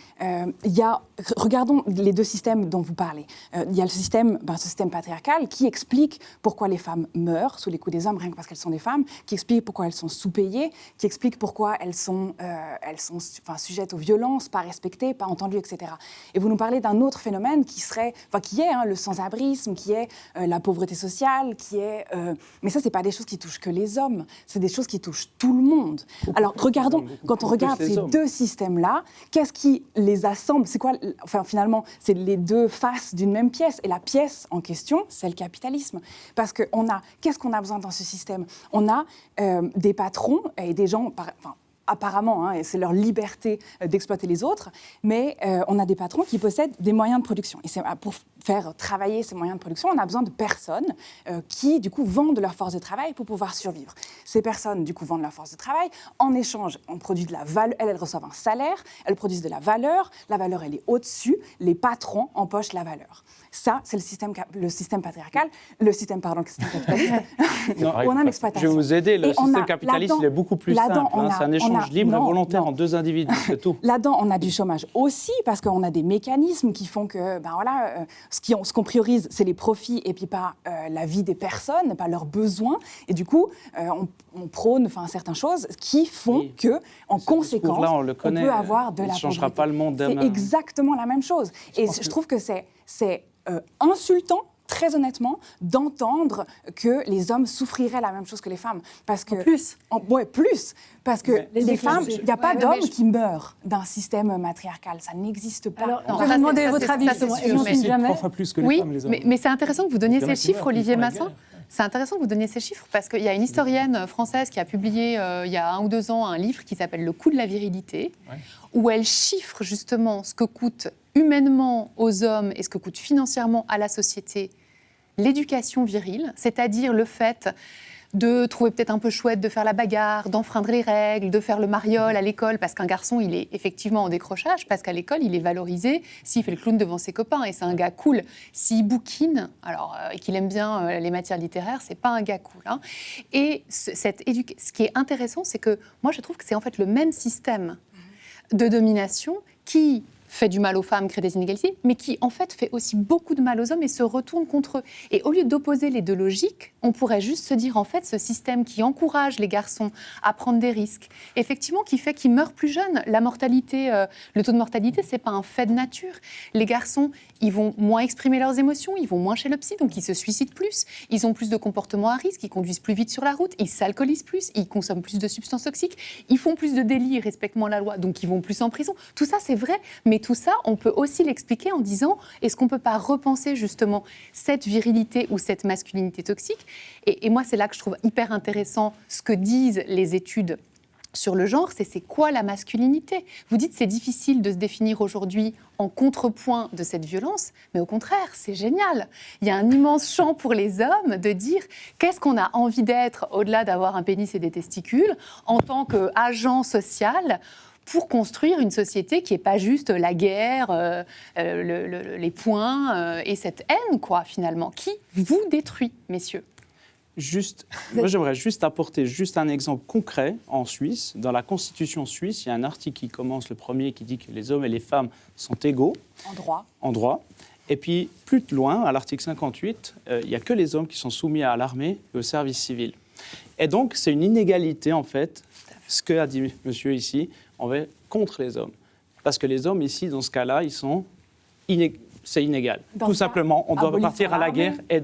regardons les deux systèmes dont vous parlez. Il y a ce système patriarcal qui explique pourquoi les femmes meurent sous les coups des hommes, rien que parce qu'elles sont des femmes, qui explique pourquoi elles sont sous-payées, qui explique pourquoi elles sont sujettes aux violences, pas respectées, pas entendues, etc. Et vous nous parlez d'un autre phénomène qui est le sans-abrisme, qui est la pauvreté sociale, mais ça, c'est pas des choses qui touchent que les hommes, c'est des choses qui touchent tout le monde. Alors, quand on regarde ces deux systèmes-là, qu'est-ce qui les assemble? C'est quoi, finalement, c'est les deux faces d'une même pièce. Et la pièce en question, c'est le capitalisme. Parce que qu'est-ce qu'on a besoin dans ce système? On a des patrons et des gens... apparemment, et c'est leur liberté d'exploiter les autres, mais on a des patrons qui possèdent des moyens de production. Et c'est pour faire travailler ces moyens de production, on a besoin de personnes qui, du coup, vendent leur force de travail pour pouvoir survivre. Ces personnes, du coup, vendent leur force de travail. En échange, on produit de la valeur. Elles reçoivent un salaire. Elles produisent de la valeur. La valeur, elle est au-dessus. Les patrons empochent la valeur. Ça, c'est le système patriarcal, le système capitaliste, où on a l'exploitation. Je vais vous aider. Le système capitaliste, il est beaucoup plus simple. C'est un échange libre et volontaire en deux individus, c'est tout. Là-dedans, on a du chômage aussi, parce qu'on a des mécanismes qui font que, ce qu'on priorise, c'est les profits et puis pas la vie des personnes, pas leurs besoins. Et du coup, on prône certaines choses qui font que, en conséquence, là, on peut avoir de la pauvreté. Il ne changera pas le monde demain. C'est exactement la même chose. Et je trouve que c'est insultant, très honnêtement, d'entendre que les hommes souffriraient la même chose que les femmes. Parce que, plus. Plus. Parce que les femmes, il n'y a pas d'hommes qui meurent d'un système matriarcal. Ça n'existe pas. Alors, je vais vous demander votre avis. C'est 3 fois plus que les femmes, les hommes. Mais c'est intéressant que vous donniez ces chiffres, Olivier Massin. C'est intéressant que vous donniez ces chiffres parce qu'il y a une historienne française qui a publié il y a 1 ou 2 ans un livre qui s'appelle « Le coût de la virilité », où elle chiffre justement ce que coûte humainement aux hommes et ce que coûte financièrement à la société l'éducation virile, c'est-à-dire le fait de trouver peut-être un peu chouette de faire la bagarre, d'enfreindre les règles, de faire le mariole à l'école, parce qu'un garçon, il est effectivement en décrochage, parce qu'à l'école, il est valorisé s'il fait le clown devant ses copains, et c'est un gars cool. S'il bouquine, et qu'il aime bien les matières littéraires, c'est pas un gars cool. Hein. Et ce qui est intéressant, c'est que moi, je trouve que c'est en fait le même système de domination qui fait du mal aux femmes, crée des inégalités, mais qui en fait fait aussi beaucoup de mal aux hommes et se retourne contre eux. Et au lieu d'opposer les deux logiques, on pourrait juste se dire en fait ce système qui encourage les garçons à prendre des risques, effectivement qui fait qu'ils meurent plus jeunes. La mortalité, le taux de mortalité, c'est pas un fait de nature. Les garçons, ils vont moins exprimer leurs émotions, ils vont moins chez le psy, donc ils se suicident plus, ils ont plus de comportements à risque, ils conduisent plus vite sur la route, ils s'alcoolisent plus, ils consomment plus de substances toxiques, ils font plus de délits, ils respectent moins la loi, donc ils vont plus en prison. Tout ça, c'est vrai, mais tout ça, on peut aussi l'expliquer en disant est-ce qu'on ne peut pas repenser justement cette virilité ou cette masculinité toxique ? Et moi, c'est là que je trouve hyper intéressant ce que disent les études sur le genre, c'est quoi la masculinité ? Vous dites c'est difficile de se définir aujourd'hui en contrepoint de cette violence, mais au contraire, c'est génial. Il y a un immense champ pour les hommes de dire qu'est-ce qu'on a envie d'être au-delà d'avoir un pénis et des testicules en tant qu'agent social pour construire une société qui n'est pas juste la guerre, les poings et cette haine, quoi, finalement, qui vous détruit, messieurs. Moi, j'aimerais juste apporter un exemple concret en Suisse. Dans la Constitution suisse, il y a un article qui commence, le premier, qui dit que les hommes et les femmes sont égaux. En droit. Et puis, plus loin, à l'article 58, il n'y a que les hommes qui sont soumis à l'armée et au service civil. Et donc, c'est une inégalité, en fait, ce qu'a dit monsieur ici, contre les hommes. Parce que les hommes, ici, dans ce cas-là, c'est inégal. Tout simplement, on doit partir à la guerre et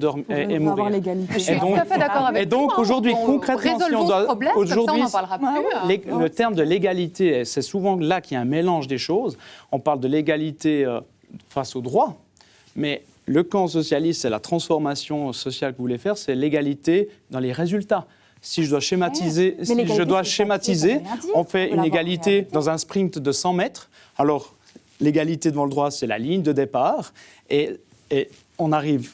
mourir. Je suis tout à fait d'accord avec vous. Et donc, aujourd'hui, concrètement, si on doit... Aujourd'hui, on n'en parlera plus. Le terme de l'égalité, c'est souvent là qu'il y a un mélange des choses. On parle de l'égalité face au droit, mais le camp socialiste, c'est la transformation sociale que vous voulez faire, c'est l'égalité dans les résultats. Si je dois schématiser, on fait une égalité dans un sprint de 100 mètres. Alors, l'égalité devant le droit, c'est la ligne de départ. Et on arrive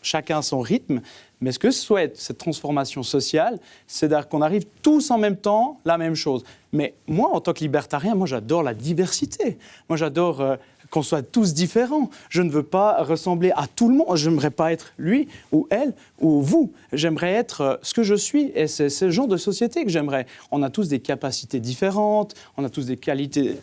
chacun à son rythme. Mais ce que souhaite cette transformation sociale, c'est qu'on arrive tous en même temps, la même chose. Mais moi, en tant que libertarien, j'adore la diversité. Moi, j'adore qu'on soit tous différents. Je ne veux pas ressembler à tout le monde. Je n'aimerais pas être lui ou elle ou vous. J'aimerais être ce que je suis. Et c'est ce genre de société que j'aimerais. On a tous des capacités différentes, on a tous des qualités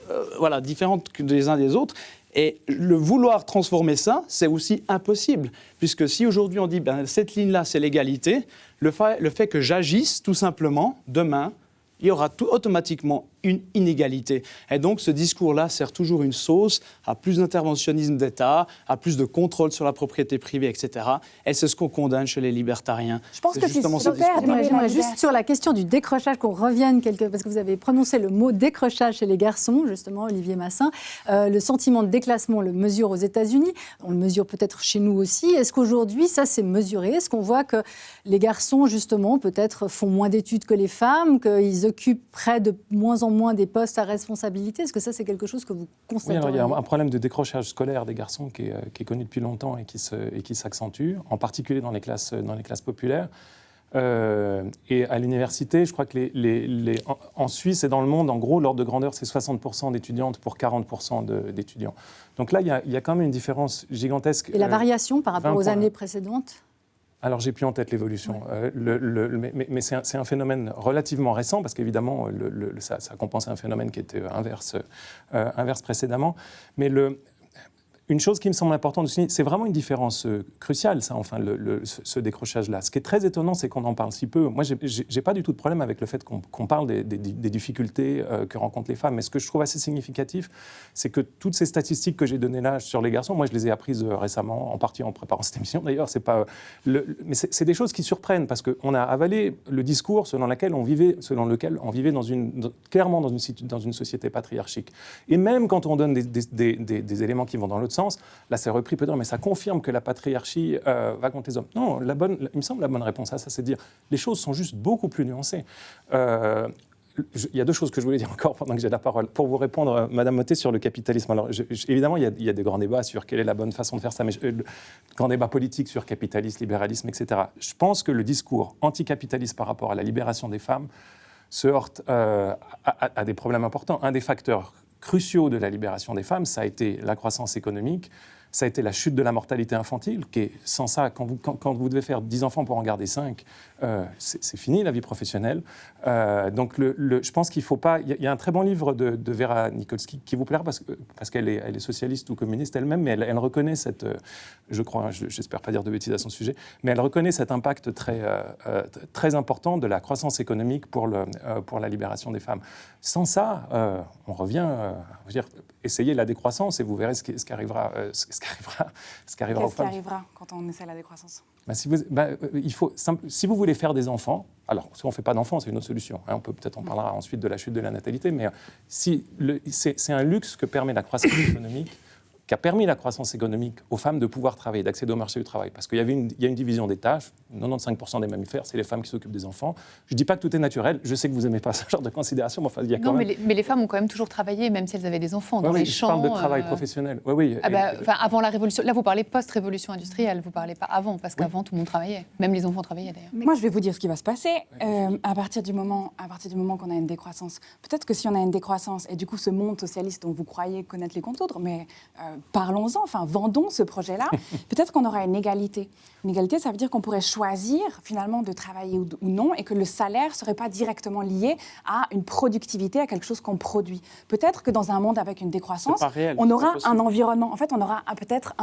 différentes des uns des autres. Et le vouloir transformer ça, c'est aussi impossible. Puisque si aujourd'hui on dit cette ligne-là, c'est l'égalité, le fait que j'agisse tout simplement, demain, il y aura automatiquement une inégalité. Et donc, ce discours-là sert toujours une sauce à plus d'interventionnisme d'État, à plus de contrôle sur la propriété privée, etc. Et c'est ce qu'on condamne chez les libertariens. Je pense que justement ce discours. J'aimerais juste sur la question du décrochage, qu'on revienne parce que vous avez prononcé le mot décrochage chez les garçons, justement, Olivier Massin. Le sentiment de déclassement, on le mesure aux États-Unis, on le mesure peut-être chez nous aussi. Est-ce qu'aujourd'hui, ça c'est mesuré ? Est-ce qu'on voit que les garçons, justement, peut-être font moins d'études que les femmes, qu'ils occupent près de moins en moins des postes à responsabilité. Est-ce que ça, c'est quelque chose que vous constatez? Oui, alors, il y a un problème de décrochage scolaire des garçons qui est connu depuis longtemps et qui s'accentue, en particulier dans les classes populaires. Et à l'université, je crois que en Suisse et dans le monde, en gros, l'ordre de grandeur, c'est 60% d'étudiantes pour 40% d'étudiants. Donc là, il y a quand même une différence gigantesque. Et la variation par rapport aux années précédentes? Alors, j'ai plus en tête l'évolution, mais c'est un phénomène relativement récent, parce qu'évidemment, ça a compensé un phénomène qui était inverse précédemment. Mais une chose qui me semble importante de souligner, c'est vraiment une différence cruciale, ça, enfin, ce décrochage-là. Ce qui est très étonnant, c'est qu'on en parle si peu. Moi, j'ai pas du tout de problème avec le fait qu'on parle des difficultés que rencontrent les femmes. Mais ce que je trouve assez significatif, c'est que toutes ces statistiques que j'ai données là sur les garçons, moi, je les ai apprises récemment, en partie en préparant cette émission, d'ailleurs. Mais c'est des choses qui surprennent, parce qu'on a avalé le discours selon lequel on vivait clairement dans une société patriarchique. Et même quand on donne des éléments qui vont dans l'autre sens, là c'est repris peut-être, mais ça confirme que la patriarchie va contre les hommes. Non, il me semble la bonne réponse à ça, c'est de dire les choses sont juste beaucoup plus nuancées. Il y a deux choses que je voulais dire encore pendant que j'ai la parole. Pour vous répondre, Madame Mottet, sur le capitalisme. Alors, évidemment, il y a des grands débats sur quelle est la bonne façon de faire ça, mais grand débat politique sur capitalisme, libéralisme, etc. Je pense que le discours anticapitaliste par rapport à la libération des femmes se heurte à des problèmes importants. Un des facteurs cruciaux de la libération des femmes, ça a été la croissance économique, ça a été la chute de la mortalité infantile, qui est, sans ça, quand vous devez faire 10 enfants pour en garder 5, c'est fini la vie professionnelle. Donc je pense qu'il ne faut pas... Il y a un très bon livre de Vera Nikolsky qui vous plaira parce qu'elle est socialiste ou communiste elle-même, mais elle reconnaît je crois, j'espère pas dire de bêtises à son sujet, mais elle reconnaît cet impact très important de la croissance économique pour la libération des femmes. Sans ça, on revient... je veux dire, essayez la décroissance et vous verrez ce qui arrivera aux femmes. Qu'est-ce qui arrivera quand on essaie la décroissance? Si vous voulez faire des enfants, alors si on ne fait pas d'enfants, c'est une autre solution. On peut-être en parlera ensuite de la chute de la natalité, mais c'est un luxe que permet la croissance économique, qui a permis la croissance économique aux femmes de pouvoir travailler, d'accéder au marché du travail. Parce qu'il y a une division des tâches. 95% des mammifères, c'est les femmes qui s'occupent des enfants. Je ne dis pas que tout est naturel. Je sais que vous n'aimez pas ce genre de considération, mais enfin, il y a quand même... mais les femmes ont quand même toujours travaillé, même si elles avaient des enfants, dans les champs. Je parle de travail professionnel. Oui. Avant la révolution... Là, vous parlez post-révolution industrielle, vous ne parlez pas avant, parce qu'avant, tout le monde travaillait. Même les enfants travaillaient, d'ailleurs. Moi, je vais vous dire ce qui va se passer à partir du moment qu'on a une décroissance. Peut-être que si on a une décroissance, et du coup, ce monde socialiste dont vous croyez connaître les contours, mais parlons-en, vendons ce projet-là, peut-être qu'on aura une égalité. Une égalité, ça veut dire qu'on pourrait choisir finalement de travailler ou non, et que le salaire ne serait pas directement lié à une productivité, à quelque chose qu'on produit. Peut-être que dans un monde avec une décroissance, on aura un environnement, en fait, on aura peut-être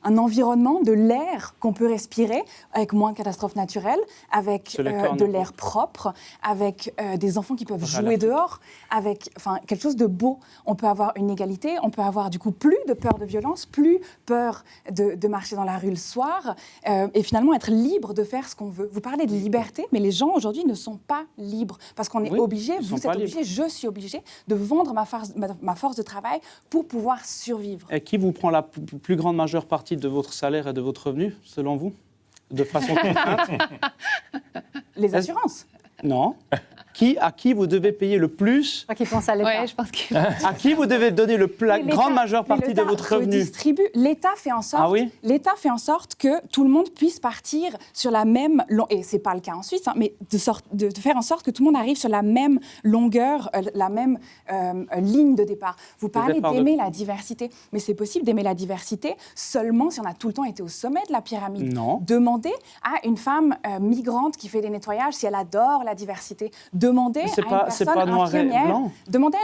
un environnement de l'air qu'on peut respirer, avec moins de catastrophes naturelles, avec de l'air propre, avec des enfants qui peuvent jouer dehors, avec quelque chose de beau. On peut avoir une égalité, on peut avoir du coup plus de peur de violence, plus peur de marcher dans la rue le soir, et finalement être libre de faire ce qu'on veut. Vous parlez de liberté, mais les gens aujourd'hui ne sont pas libres, parce qu'on est obligé, vous êtes obligé, je suis obligé de vendre ma force de travail pour pouvoir survivre. Et qui vous prend la plus grande majeure partie de votre salaire et de votre revenu, selon vous, de façon contrainte? Les assurances. Non. À qui vous devez payer le plus? Qui pense à l'État. Ouais, je pense que... À qui vous devez donner la grande majeure partie de votre revenu? L'État fait en sorte. L'État fait en sorte que tout le monde puisse partir sur la même et c'est pas le cas en Suisse, mais de faire en sorte que tout le monde arrive sur la même longueur, la même ligne de départ. Vous parlez d'aimer la diversité, mais c'est possible d'aimer la diversité seulement si on a tout le temps été au sommet de la pyramide. Non. Demandez à une femme migrante qui fait des nettoyages si elle adore la diversité. Demandez à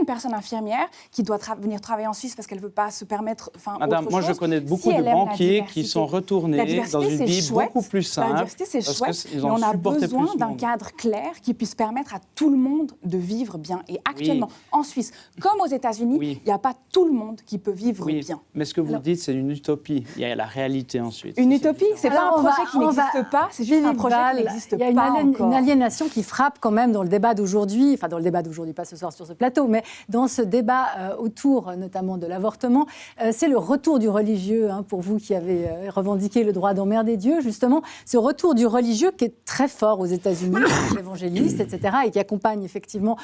une personne infirmière qui doit venir travailler en Suisse parce qu'elle ne veut pas se permettre Madame, autre moi chose. je connais beaucoup de banquiers qui sont retournés dans une vie beaucoup plus simple. La diversité, c'est chouette, mais on a besoin d'un cadre clair qui puisse permettre à tout le monde de vivre bien. Et actuellement, en Suisse, comme aux États-Unis, il n'y a pas tout le monde qui peut vivre bien. Mais ce que vous dites, c'est une utopie. Il y a la réalité ensuite. Une utopie, c'est pas un projet qui n'existe pas, c'est juste un projet qui n'existe pas encore. Il y a une aliénation qui frappe quand même dans le débat débat d'aujourd'hui, enfin dans le débat d'aujourd'hui, pas ce soir sur ce plateau, mais dans ce débat autour notamment de l'avortement, c'est le retour du religieux, pour vous qui avez revendiqué le droit d'emmerder Dieu, justement, ce retour du religieux qui est très fort aux États-Unis, les évangélistes, etc., et qui accompagne effectivement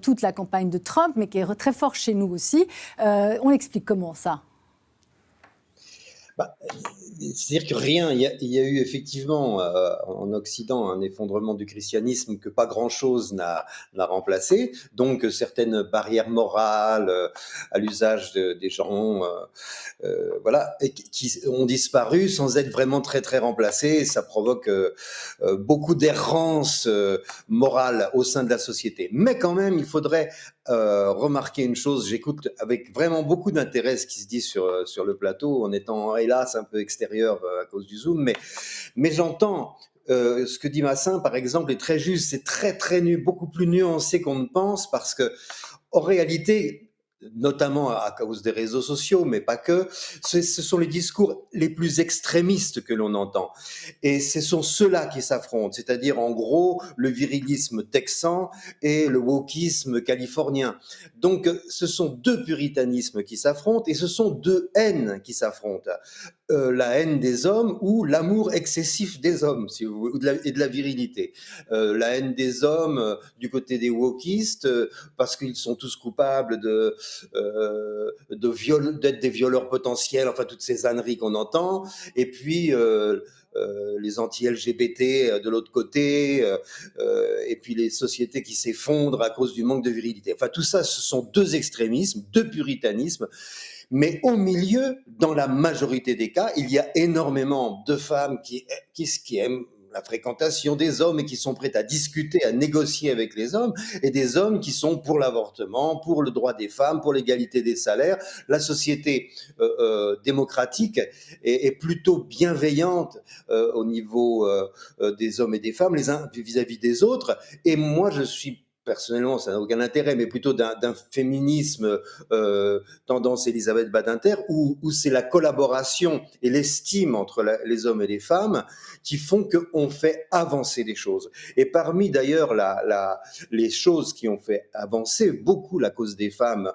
toute la campagne de Trump, mais qui est très fort chez nous aussi. On l'explique comment ça ? C'est-à-dire que rien, il y a eu effectivement en Occident un effondrement du christianisme que pas grand-chose n'a remplacé, donc certaines barrières morales à l'usage des gens, voilà, et qui ont disparu sans être vraiment très très remplacées, et ça provoque beaucoup d'errance morale au sein de la société. Mais quand même, il faudrait remarquer une chose, j'écoute avec vraiment beaucoup d'intérêt ce qui se dit sur le plateau, en étant hélas un peu extérieur à cause du Zoom, mais j'entends ce que dit Massin par exemple est très juste, c'est très très beaucoup plus nuancé qu'on ne pense, parce que en réalité, notamment à cause des réseaux sociaux, mais pas que, ce sont les discours les plus extrémistes que l'on entend. Et ce sont ceux-là qui s'affrontent, c'est-à-dire en gros le virilisme texan et le wokisme californien. Donc ce sont deux puritanismes qui s'affrontent, et ce sont deux haines qui s'affrontent. La haine des hommes ou l'amour excessif des hommes, si vous voulez, et de la virilité. La haine des hommes du côté des wokistes, parce qu'ils sont tous coupables d'être des violeurs potentiels, enfin toutes ces âneries qu'on entend, et puis les anti-LGBT de l'autre côté, et puis les sociétés qui s'effondrent à cause du manque de virilité. Enfin tout ça, ce sont deux extrémismes, deux puritanismes. Mais au milieu, dans la majorité des cas, il y a énormément de femmes qui aiment la fréquentation des hommes et qui sont prêtes à discuter, à négocier avec les hommes, et des hommes qui sont pour l'avortement, pour le droit des femmes, pour l'égalité des salaires. La société démocratique est plutôt bienveillante au niveau des hommes et des femmes, les uns vis-à-vis des autres. Et moi, je suis personnellement, ça n'a aucun intérêt, mais plutôt d'un féminisme tendance Elisabeth Badinter, où c'est la collaboration et l'estime entre les hommes et les femmes qui font qu'on fait avancer les choses. Et parmi d'ailleurs les choses qui ont fait avancer beaucoup la cause des femmes,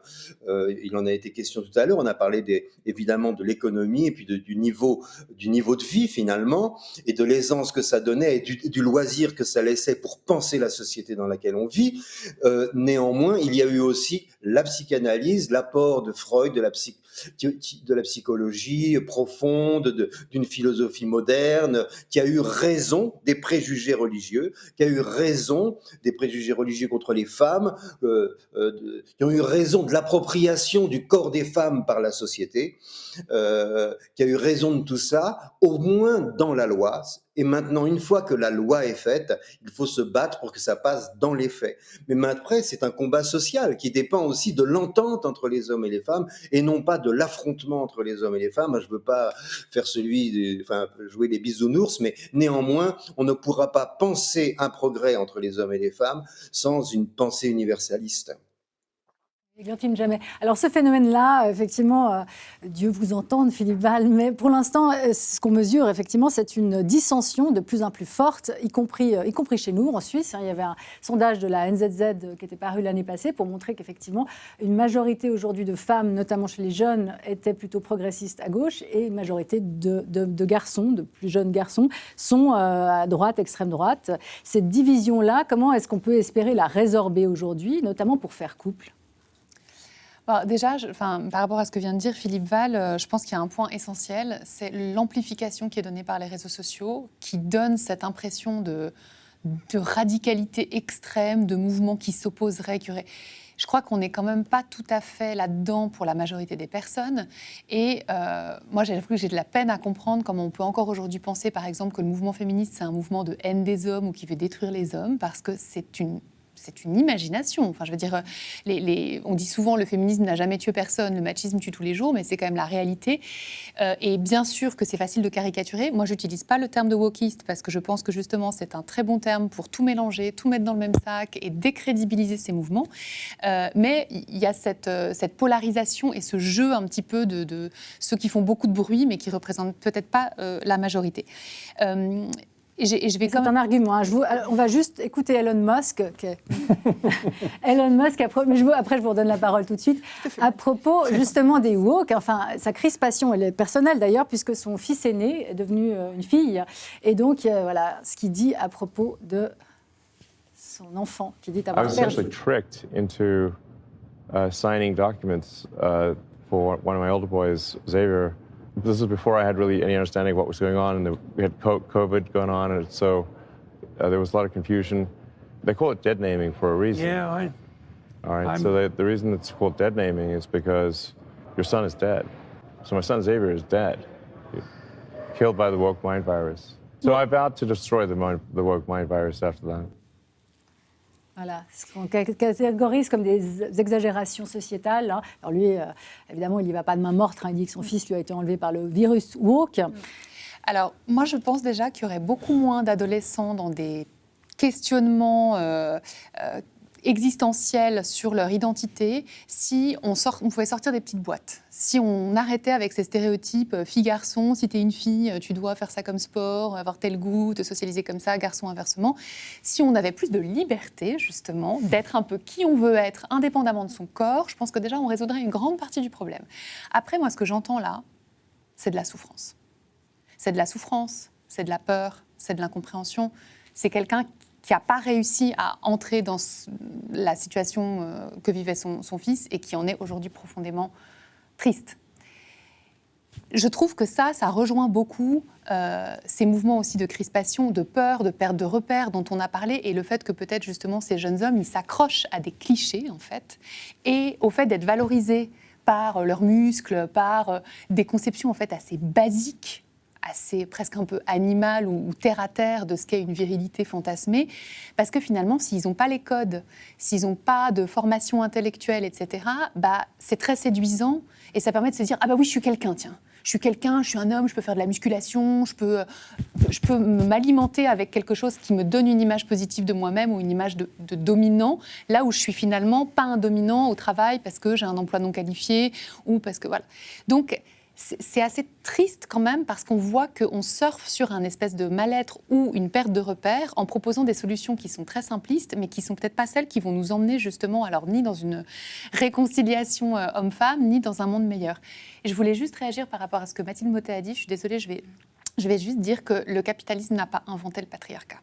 il en a été question tout à l'heure, on a parlé évidemment de l'économie et puis du niveau de vie finalement, et de l'aisance que ça donnait et du loisir que ça laissait pour penser la société dans laquelle on vit. Néanmoins, il y a eu aussi la psychanalyse, l'apport de Freud, de la psychologie profonde, d'une philosophie moderne, qui a eu raison des préjugés religieux, qui a eu raison des préjugés religieux contre les femmes, qui ont eu raison de l'appropriation du corps des femmes par la société, qui a eu raison de tout ça, au moins dans la loi. Et maintenant, une fois que la loi est faite, il faut se battre pour que ça passe dans les faits. Mais après, c'est un combat social qui dépend aussi de l'entente entre les hommes et les femmes, et non pas de l'affrontement entre les hommes et les femmes. Je ne veux pas faire jouer les bisounours, mais néanmoins, on ne pourra pas penser un progrès entre les hommes et les femmes sans une pensée universaliste. Églantine Jamet. Alors ce phénomène-là, effectivement, Dieu vous entende, Philippe Val, mais pour l'instant, ce qu'on mesure, effectivement, c'est une dissension de plus en plus forte, y compris chez nous, en Suisse. Il y avait un sondage de la NZZ qui était paru l'année passée pour montrer qu'effectivement, une majorité aujourd'hui de femmes, notamment chez les jeunes, était plutôt progressiste à gauche, et une majorité de garçons, de plus jeunes garçons, sont à droite, extrême droite. Cette division-là, comment est-ce qu'on peut espérer la résorber aujourd'hui, notamment pour faire couple ? Bon, déjà, par rapport à ce que vient de dire Philippe Val, je pense qu'il y a un point essentiel, c'est l'amplification qui est donnée par les réseaux sociaux, qui donne cette impression de radicalité extrême, de mouvements qui s'opposeraient, Je crois qu'on n'est quand même pas tout à fait là-dedans pour la majorité des personnes. Et moi, j'avoue que j'ai de la peine à comprendre comment on peut encore aujourd'hui penser, par exemple, que le mouvement féministe, c'est un mouvement de haine des hommes ou qui veut détruire les hommes, parce que c'est une imagination. Enfin, je veux dire, on dit souvent le féminisme n'a jamais tué personne, le machisme tue tous les jours, mais c'est quand même la réalité. Et bien sûr que c'est facile de caricaturer. Moi, je n'utilise pas le terme de wokiste parce que je pense que justement, c'est un très bon terme pour tout mélanger, tout mettre dans le même sac et décrédibiliser ces mouvements. Mais il y a cette polarisation et ce jeu un petit peu de ceux qui font beaucoup de bruit, mais qui ne représentent peut-être pas la majorité. Et je vais C'est un argument. Hein. On va juste écouter Elon Musk. Elon Musk, après je vous redonne la parole tout de suite. À propos justement des woke, enfin sa crispation, elle est personnelle d'ailleurs, puisque son fils aîné est devenu une fille. Et donc voilà ce qu'il dit à propos de son enfant, qui dit avoir perdu. I was essentially tricked into signing documents for one of my older boys, Xavier. This was before I had really any understanding of what was going on, and we had COVID going on, and so there was a lot of confusion. They call it dead naming for a reason. Yeah, All right, so the reason it's called dead naming is because your son is dead. So my son Xavier is dead, killed by the woke mind virus. So I vowed to destroy the woke mind virus after that. Voilà, ce qu'on catégorise comme des exagérations sociétales. Hein. Alors lui, évidemment, il n'y va pas de main morte. Hein. Il dit que son fils lui a été enlevé par le virus woke. Alors, moi, je pense déjà qu'il y aurait beaucoup moins d'adolescents dans des questionnements existentiels sur leur identité si on pouvait sortir des petites boîtes. Si on arrêtait avec ces stéréotypes fille-garçon, si t'es une fille, tu dois faire ça comme sport, avoir tel goût, te socialiser comme ça, garçon inversement. Si on avait plus de liberté, justement, d'être un peu qui on veut être, indépendamment de son corps, je pense que déjà on résoudrait une grande partie du problème. Après, moi, ce que j'entends là, c'est de la souffrance. C'est de la souffrance, c'est de la peur, c'est de l'incompréhension. C'est quelqu'un qui n'a pas réussi à entrer dans la situation que vivait son fils et qui en est aujourd'hui profondément triste. Je trouve que ça rejoint beaucoup ces mouvements aussi de crispation, de peur, de perte de repères dont on a parlé, et le fait que peut-être justement ces jeunes hommes, ils s'accrochent à des clichés en fait, et au fait d'être valorisés par leurs muscles, par des conceptions en fait assez basiques, assez presque un peu animal ou terre à terre de ce qu'est une virilité fantasmée, parce que finalement, s'ils n'ont pas les codes, s'ils n'ont pas de formation intellectuelle, etc., c'est très séduisant et ça permet de se dire « Ah bah oui, je suis quelqu'un, tiens. Je suis quelqu'un, je suis un homme, je peux faire de la musculation, je peux m'alimenter avec quelque chose qui me donne une image positive de moi-même ou une image de dominant, là où je suis finalement pas un dominant au travail parce que j'ai un emploi non qualifié ou parce que voilà. » Donc, c'est assez triste quand même parce qu'on voit qu'on surfe sur un espèce de mal-être ou une perte de repères en proposant des solutions qui sont très simplistes mais qui ne sont peut-être pas celles qui vont nous emmener justement alors ni dans une réconciliation homme-femme ni dans un monde meilleur. Et je voulais juste réagir par rapport à ce que Mathilde Mottet a dit. Je suis désolée, je vais juste dire que le capitalisme n'a pas inventé le patriarcat.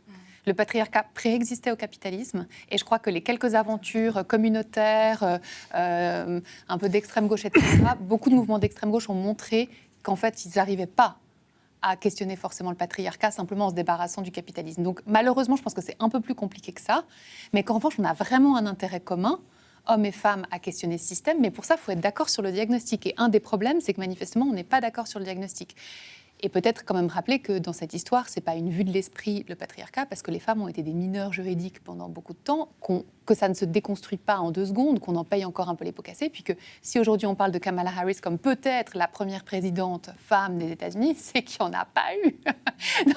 Le patriarcat préexistait au capitalisme et je crois que les quelques aventures communautaires, un peu d'extrême gauche, etc., beaucoup de mouvements d'extrême gauche ont montré qu'en fait, ils n'arrivaient pas à questionner forcément le patriarcat simplement en se débarrassant du capitalisme. Donc malheureusement, je pense que c'est un peu plus compliqué que ça, mais qu'en revanche, on a vraiment un intérêt commun, hommes et femmes, à questionner ce système, mais pour ça, il faut être d'accord sur le diagnostic. Et un des problèmes, c'est que manifestement, on n'est pas d'accord sur le diagnostic. Et peut-être quand même rappeler que dans cette histoire, ce n'est pas une vue de l'esprit, le patriarcat, parce que les femmes ont été des mineurs juridiques pendant beaucoup de temps, que ça ne se déconstruit pas en 2 secondes, qu'on en paye encore un peu les pots cassés, puis que si aujourd'hui on parle de Kamala Harris comme peut-être la première présidente femme des États-Unis, c'est qu'il n'y en a pas eu.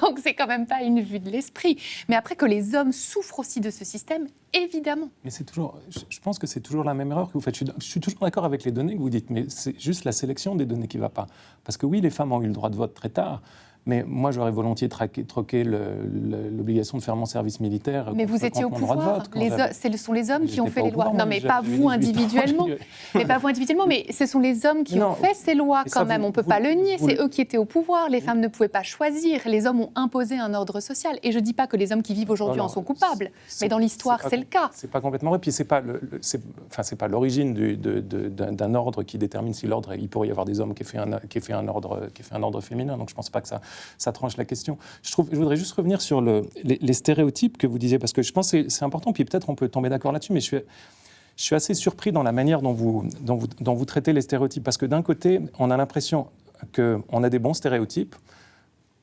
Donc c'est quand même pas une vue de l'esprit. Mais après que les hommes souffrent aussi de ce système, évidemment. Mais c'est toujours, je pense que c'est toujours la même erreur que vous faites. Je suis toujours d'accord avec les données que vous dites, mais c'est juste la sélection des données qui ne va pas. Parce que oui, les femmes ont eu le droit de vote très tard, mais moi, j'aurais volontiers troqué l'obligation de faire mon service militaire. Mais vous étiez au pouvoir. Ce sont les hommes qui ont fait les lois. Non, mais pas vous individuellement. Mais ce sont les hommes qui ont fait ces lois quand même. On ne peut pas le nier. C'est eux qui étaient au pouvoir. Les femmes ne pouvaient pas choisir. Les hommes ont imposé un ordre social. Et je ne dis pas que les hommes qui vivent aujourd'hui en sont coupables. Mais dans l'histoire, c'est le cas. C'est pas complètement vrai. Puis c'est pas l'origine d'un ordre qui détermine si l'ordre. Il pourrait y avoir des hommes qui aient fait un ordre féminin. Donc je ne pense pas que ça tranche la question. Je voudrais juste revenir sur les stéréotypes que vous disiez, parce que je pense que c'est important, puis peut-être on peut tomber d'accord là-dessus, mais je suis assez surpris dans la manière dont vous traitez les stéréotypes, parce que d'un côté, on a l'impression qu'on a des bons stéréotypes,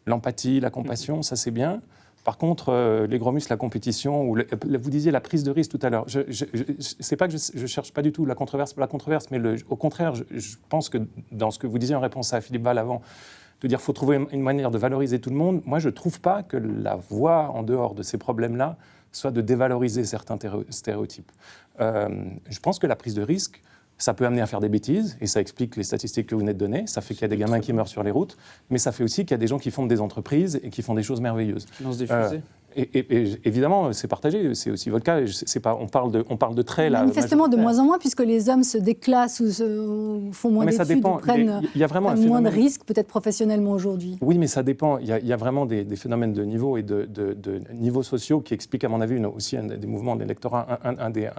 l'empathie, la compassion, ça c'est bien. Par contre, les gros muscles, la compétition, ou vous disiez la prise de risque tout à l'heure. C'est pas que je cherche pas du tout la controverse pour la controverse, mais au contraire, je pense que dans ce que vous disiez en réponse à Philippe Val avant, de dire qu'il faut trouver une manière de valoriser tout le monde, moi je ne trouve pas que la voie en dehors de ces problèmes-là soit de dévaloriser certains stéréotypes. Je pense que la prise de risque, Ça peut amener à faire des bêtises, et ça explique les statistiques que vous venez de donner. Ça fait qu'il y a des gamins qui meurent sur les routes, mais ça fait aussi qu'il y a des gens qui fondent des entreprises et qui font des choses merveilleuses. Finances des fusées. Et évidemment, c'est partagé, c'est aussi votre cas. On parle de traits là. Manifestement, de moins en moins, puisque les hommes se déclassent ou font moins d'études, ou prennent moins de risques, peut-être professionnellement aujourd'hui. Oui, mais ça dépend. Il y a vraiment des phénomènes de niveau et de niveaux sociaux qui expliquent, à mon avis, aussi des mouvements de l'électorat. Un des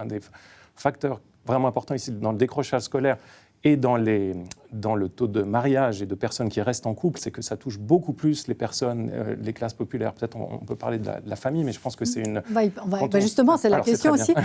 facteurs vraiment importants ici dans le décrochage scolaire et dans le taux de mariage et de personnes qui restent en couple, c'est que ça touche beaucoup plus les personnes, les classes populaires. Peut-être on peut parler de la famille, mais je pense que c'est une... Justement, c'est la question aussi.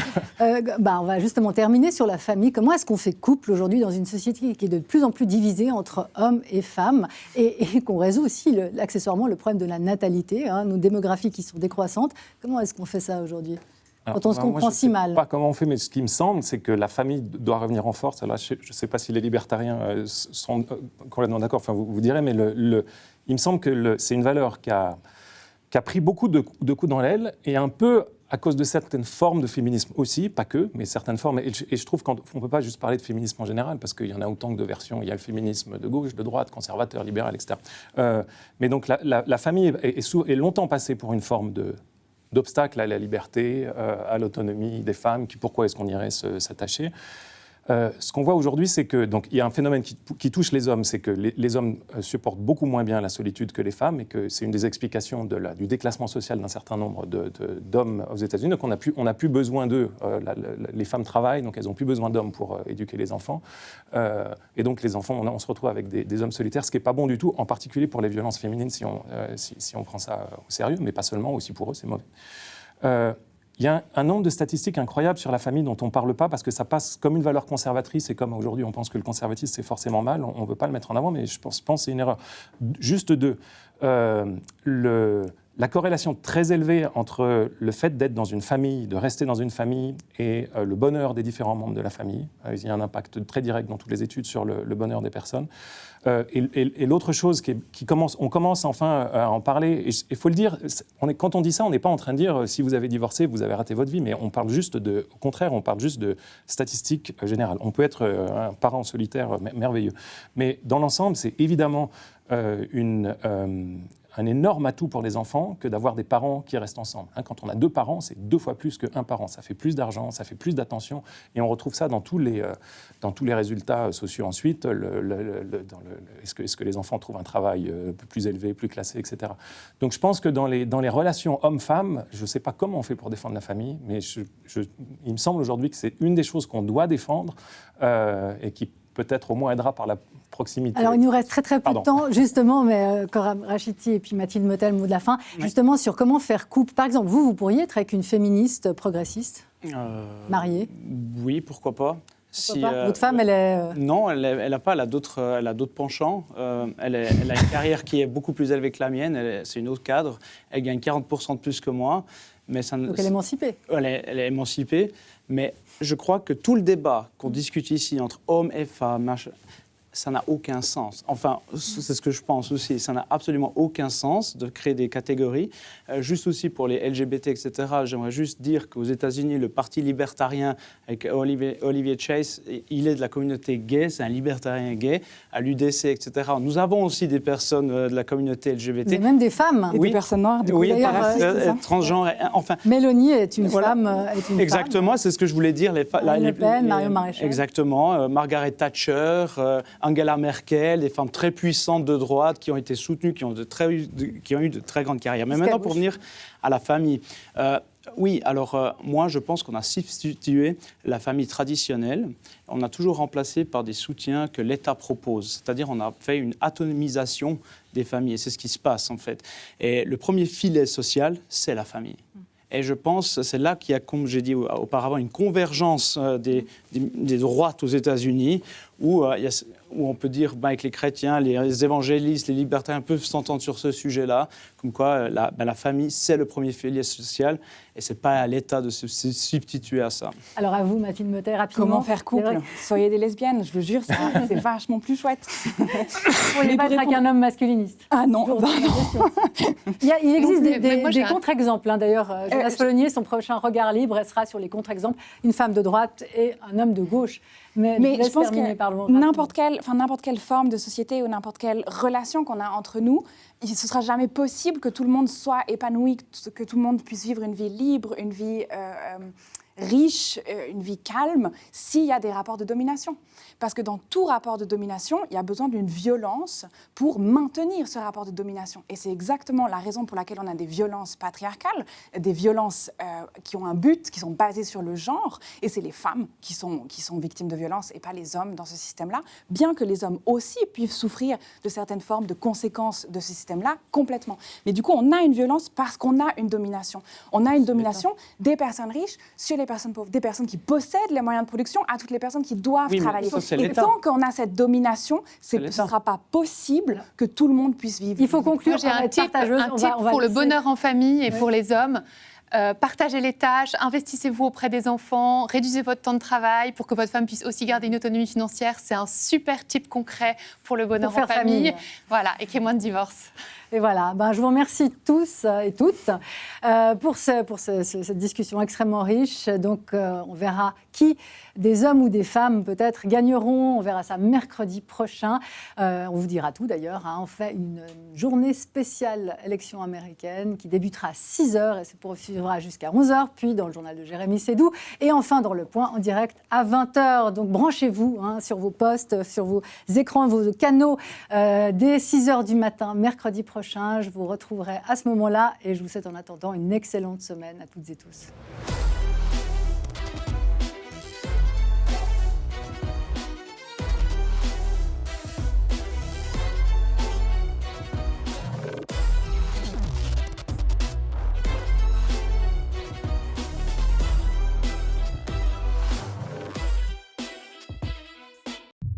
On va justement terminer sur la famille. Comment est-ce qu'on fait couple aujourd'hui dans une société qui est de plus en plus divisée entre hommes et femmes et qu'on résout aussi accessoirement le problème de la natalité, nos démographies qui sont décroissantes. Comment est-ce qu'on fait ça aujourd'hui ? Quand on se comprend si mal. Je ne sais pas comment on fait, mais ce qui me semble, c'est que la famille doit revenir en force. Alors, je ne sais pas si les libertariens sont complètement d'accord, enfin, vous direz, mais il me semble que c'est une valeur qui a pris beaucoup de coups dans l'aile, et un peu à cause de certaines formes de féminisme aussi, pas que, mais certaines formes. Et je trouve qu'on ne peut pas juste parler de féminisme en général, parce qu'il y en a autant que de versions. Il y a le féminisme de gauche, de droite, conservateur, libéral, etc. Mais donc la famille est longtemps passée pour une forme d'obstacle à la liberté, à l'autonomie des femmes, pourquoi est-ce qu'on irait s'attacher. Ce qu'on voit aujourd'hui, c'est que donc il y a un phénomène qui touche les hommes, c'est que les hommes supportent beaucoup moins bien la solitude que les femmes, et que c'est une des explications du déclassement social d'un certain nombre d'hommes aux États-Unis. Donc on n'a plus besoin d'eux. Les femmes travaillent, donc elles n'ont plus besoin d'hommes pour éduquer les enfants. Et donc les enfants, on se retrouve avec des hommes solitaires, ce qui n'est pas bon du tout, en particulier pour les violences féminines, si on prend ça au sérieux, mais pas seulement, aussi pour eux, c'est mauvais. Il y a un nombre de statistiques incroyables sur la famille dont on ne parle pas parce que ça passe comme une valeur conservatrice, et comme aujourd'hui on pense que le conservatisme c'est forcément mal, on ne veut pas le mettre en avant, mais je pense que c'est une erreur. Juste deux. La corrélation très élevée entre le fait d'être dans une famille, de rester dans une famille, et le bonheur des différents membres de la famille. Il y a un impact très direct dans toutes les études sur le bonheur des personnes. Et l'autre chose on commence enfin à en parler, et il faut le dire, quand on dit ça, on n'est pas en train de dire si vous avez divorcé, vous avez raté votre vie, mais on parle juste au contraire, on parle juste de statistiques générales. On peut être un parent solitaire merveilleux, mais dans l'ensemble, c'est évidemment un énorme atout pour les enfants que d'avoir des parents qui restent ensemble. Quand on a deux parents, c'est 2 fois plus qu'un parent. Ça fait plus d'argent, ça fait plus d'attention, et on retrouve ça dans tous les résultats sociaux ensuite. Est-ce que les enfants trouvent un travail plus élevé, plus classé, etc. Donc je pense que dans les relations hommes-femmes, je ne sais pas comment on fait pour défendre la famille, mais il me semble aujourd'hui que c'est une des choses qu'on doit défendre et qui peut-être au moins aidera par la proximité. Alors, il nous reste très peu de temps, justement, mais Coram Rachiti et puis Mathilde Motel, mot de la fin, justement sur comment faire couple. Par exemple, vous pourriez être avec une féministe progressiste, mariée? Oui, pourquoi pas. Votre femme, elle est... Non, elle n'a pas, elle a d'autres penchants. Elle a une carrière qui est beaucoup plus élevée que la mienne, c'est une autre cadre. Elle gagne 40% de plus que moi. Mais donc elle est émancipée. Elle est émancipée, mais je crois que tout le débat qu'on discute ici entre hommes et femmes, ça n'a aucun sens. Enfin, c'est ce que je pense aussi. Ça n'a absolument aucun sens de créer des catégories. Juste aussi pour les LGBT, etc., j'aimerais juste dire qu'aux États-Unis, le Parti libertarien, avec Olivier Chase, il est de la communauté gay, c'est un libertarien gay. À l'UDC, etc., nous avons aussi des personnes de la communauté LGBT. Mais même des femmes. Et des personnes noires, du coup. Oui, transgenres. Enfin, Mélanie est une femme. Exactement, c'est ce que je voulais dire. Le Pen, Marion Maréchal. Exactement. Margaret Thatcher, Angela Merkel, des femmes très puissantes de droite qui ont été soutenues, qui ont eu de très grandes carrières. Mais maintenant, pour venir à la famille. Oui, alors moi, je pense qu'on a substitué la famille traditionnelle. On a toujours remplacé par des soutiens que l'État propose. C'est-à-dire, on a fait une autonomisation des familles. Et c'est ce qui se passe, en fait. Et le premier filet social, c'est la famille. Et je pense que c'est là qu'il y a, comme j'ai dit auparavant, une convergence des droites aux États-Unis, où on peut dire avec les chrétiens, les évangélistes, les libertariens peuvent s'entendre sur ce sujet-là, comme quoi la famille, c'est le premier pilier social et ce n'est pas à l'État de se substituer à ça. Alors à vous, Mathilde Mottet, rapidement. Comment faire couple? Soyez des lesbiennes, je vous jure, c'est vachement plus chouette. Pour ne pas être avec un homme masculiniste. Ah non, Il existe des contre-exemples. Hein. D'ailleurs, Jonas Follonier, son prochain regard libre, elle sera sur les contre-exemples, une femme de droite et un homme de gauche. Mais je pense que n'importe quelle forme de société ou n'importe quelle relation qu'on a entre nous, ce ne sera jamais possible que tout le monde soit épanoui, que tout le monde puisse vivre une vie libre, une vie riche, une vie calme, s'il y a des rapports de domination. Parce que dans tout rapport de domination, il y a besoin d'une violence pour maintenir ce rapport de domination. Et c'est exactement la raison pour laquelle on a des violences patriarcales, des violences qui ont un but, qui sont basées sur le genre. Et c'est les femmes qui sont victimes de violences et pas les hommes dans ce système-là. Bien que les hommes aussi puissent souffrir de certaines formes de conséquences de ce système-là, complètement. Mais du coup, on a une violence parce qu'on a une domination. On a une domination des personnes riches sur les personnes pauvres, des personnes qui possèdent les moyens de production à toutes les personnes qui doivent travailler. Et tant qu'on a cette domination, ce ne sera pas possible que tout le monde puisse vivre. Il faut conclure. J'ai un tip pour le bonheur en famille et pour les hommes. Partagez les tâches, investissez-vous auprès des enfants, réduisez votre temps de travail pour que votre femme puisse aussi garder une autonomie financière. C'est un super tip concret pour le bonheur en famille. Voilà, et qu'il y ait moins de divorces. Et voilà, je vous remercie tous et toutes pour cette discussion extrêmement riche. Donc, on verra qui, des hommes ou des femmes peut-être, gagneront. On verra ça mercredi prochain. On vous dira tout d'ailleurs. On fait une journée spéciale élection américaine qui débutera à 6h et se poursuivra jusqu'à 11h, puis dans le journal de Jérémy Sédou. Et enfin, dans Le Point, en direct à 20h. Donc, branchez-vous sur vos postes, sur vos écrans, vos canaux dès 6h du matin, mercredi prochain. Je vous retrouverai à ce moment-là et je vous souhaite en attendant une excellente semaine à toutes et tous.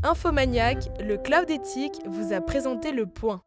Infomaniac, le Cloud Éthique vous a présenté Le Point.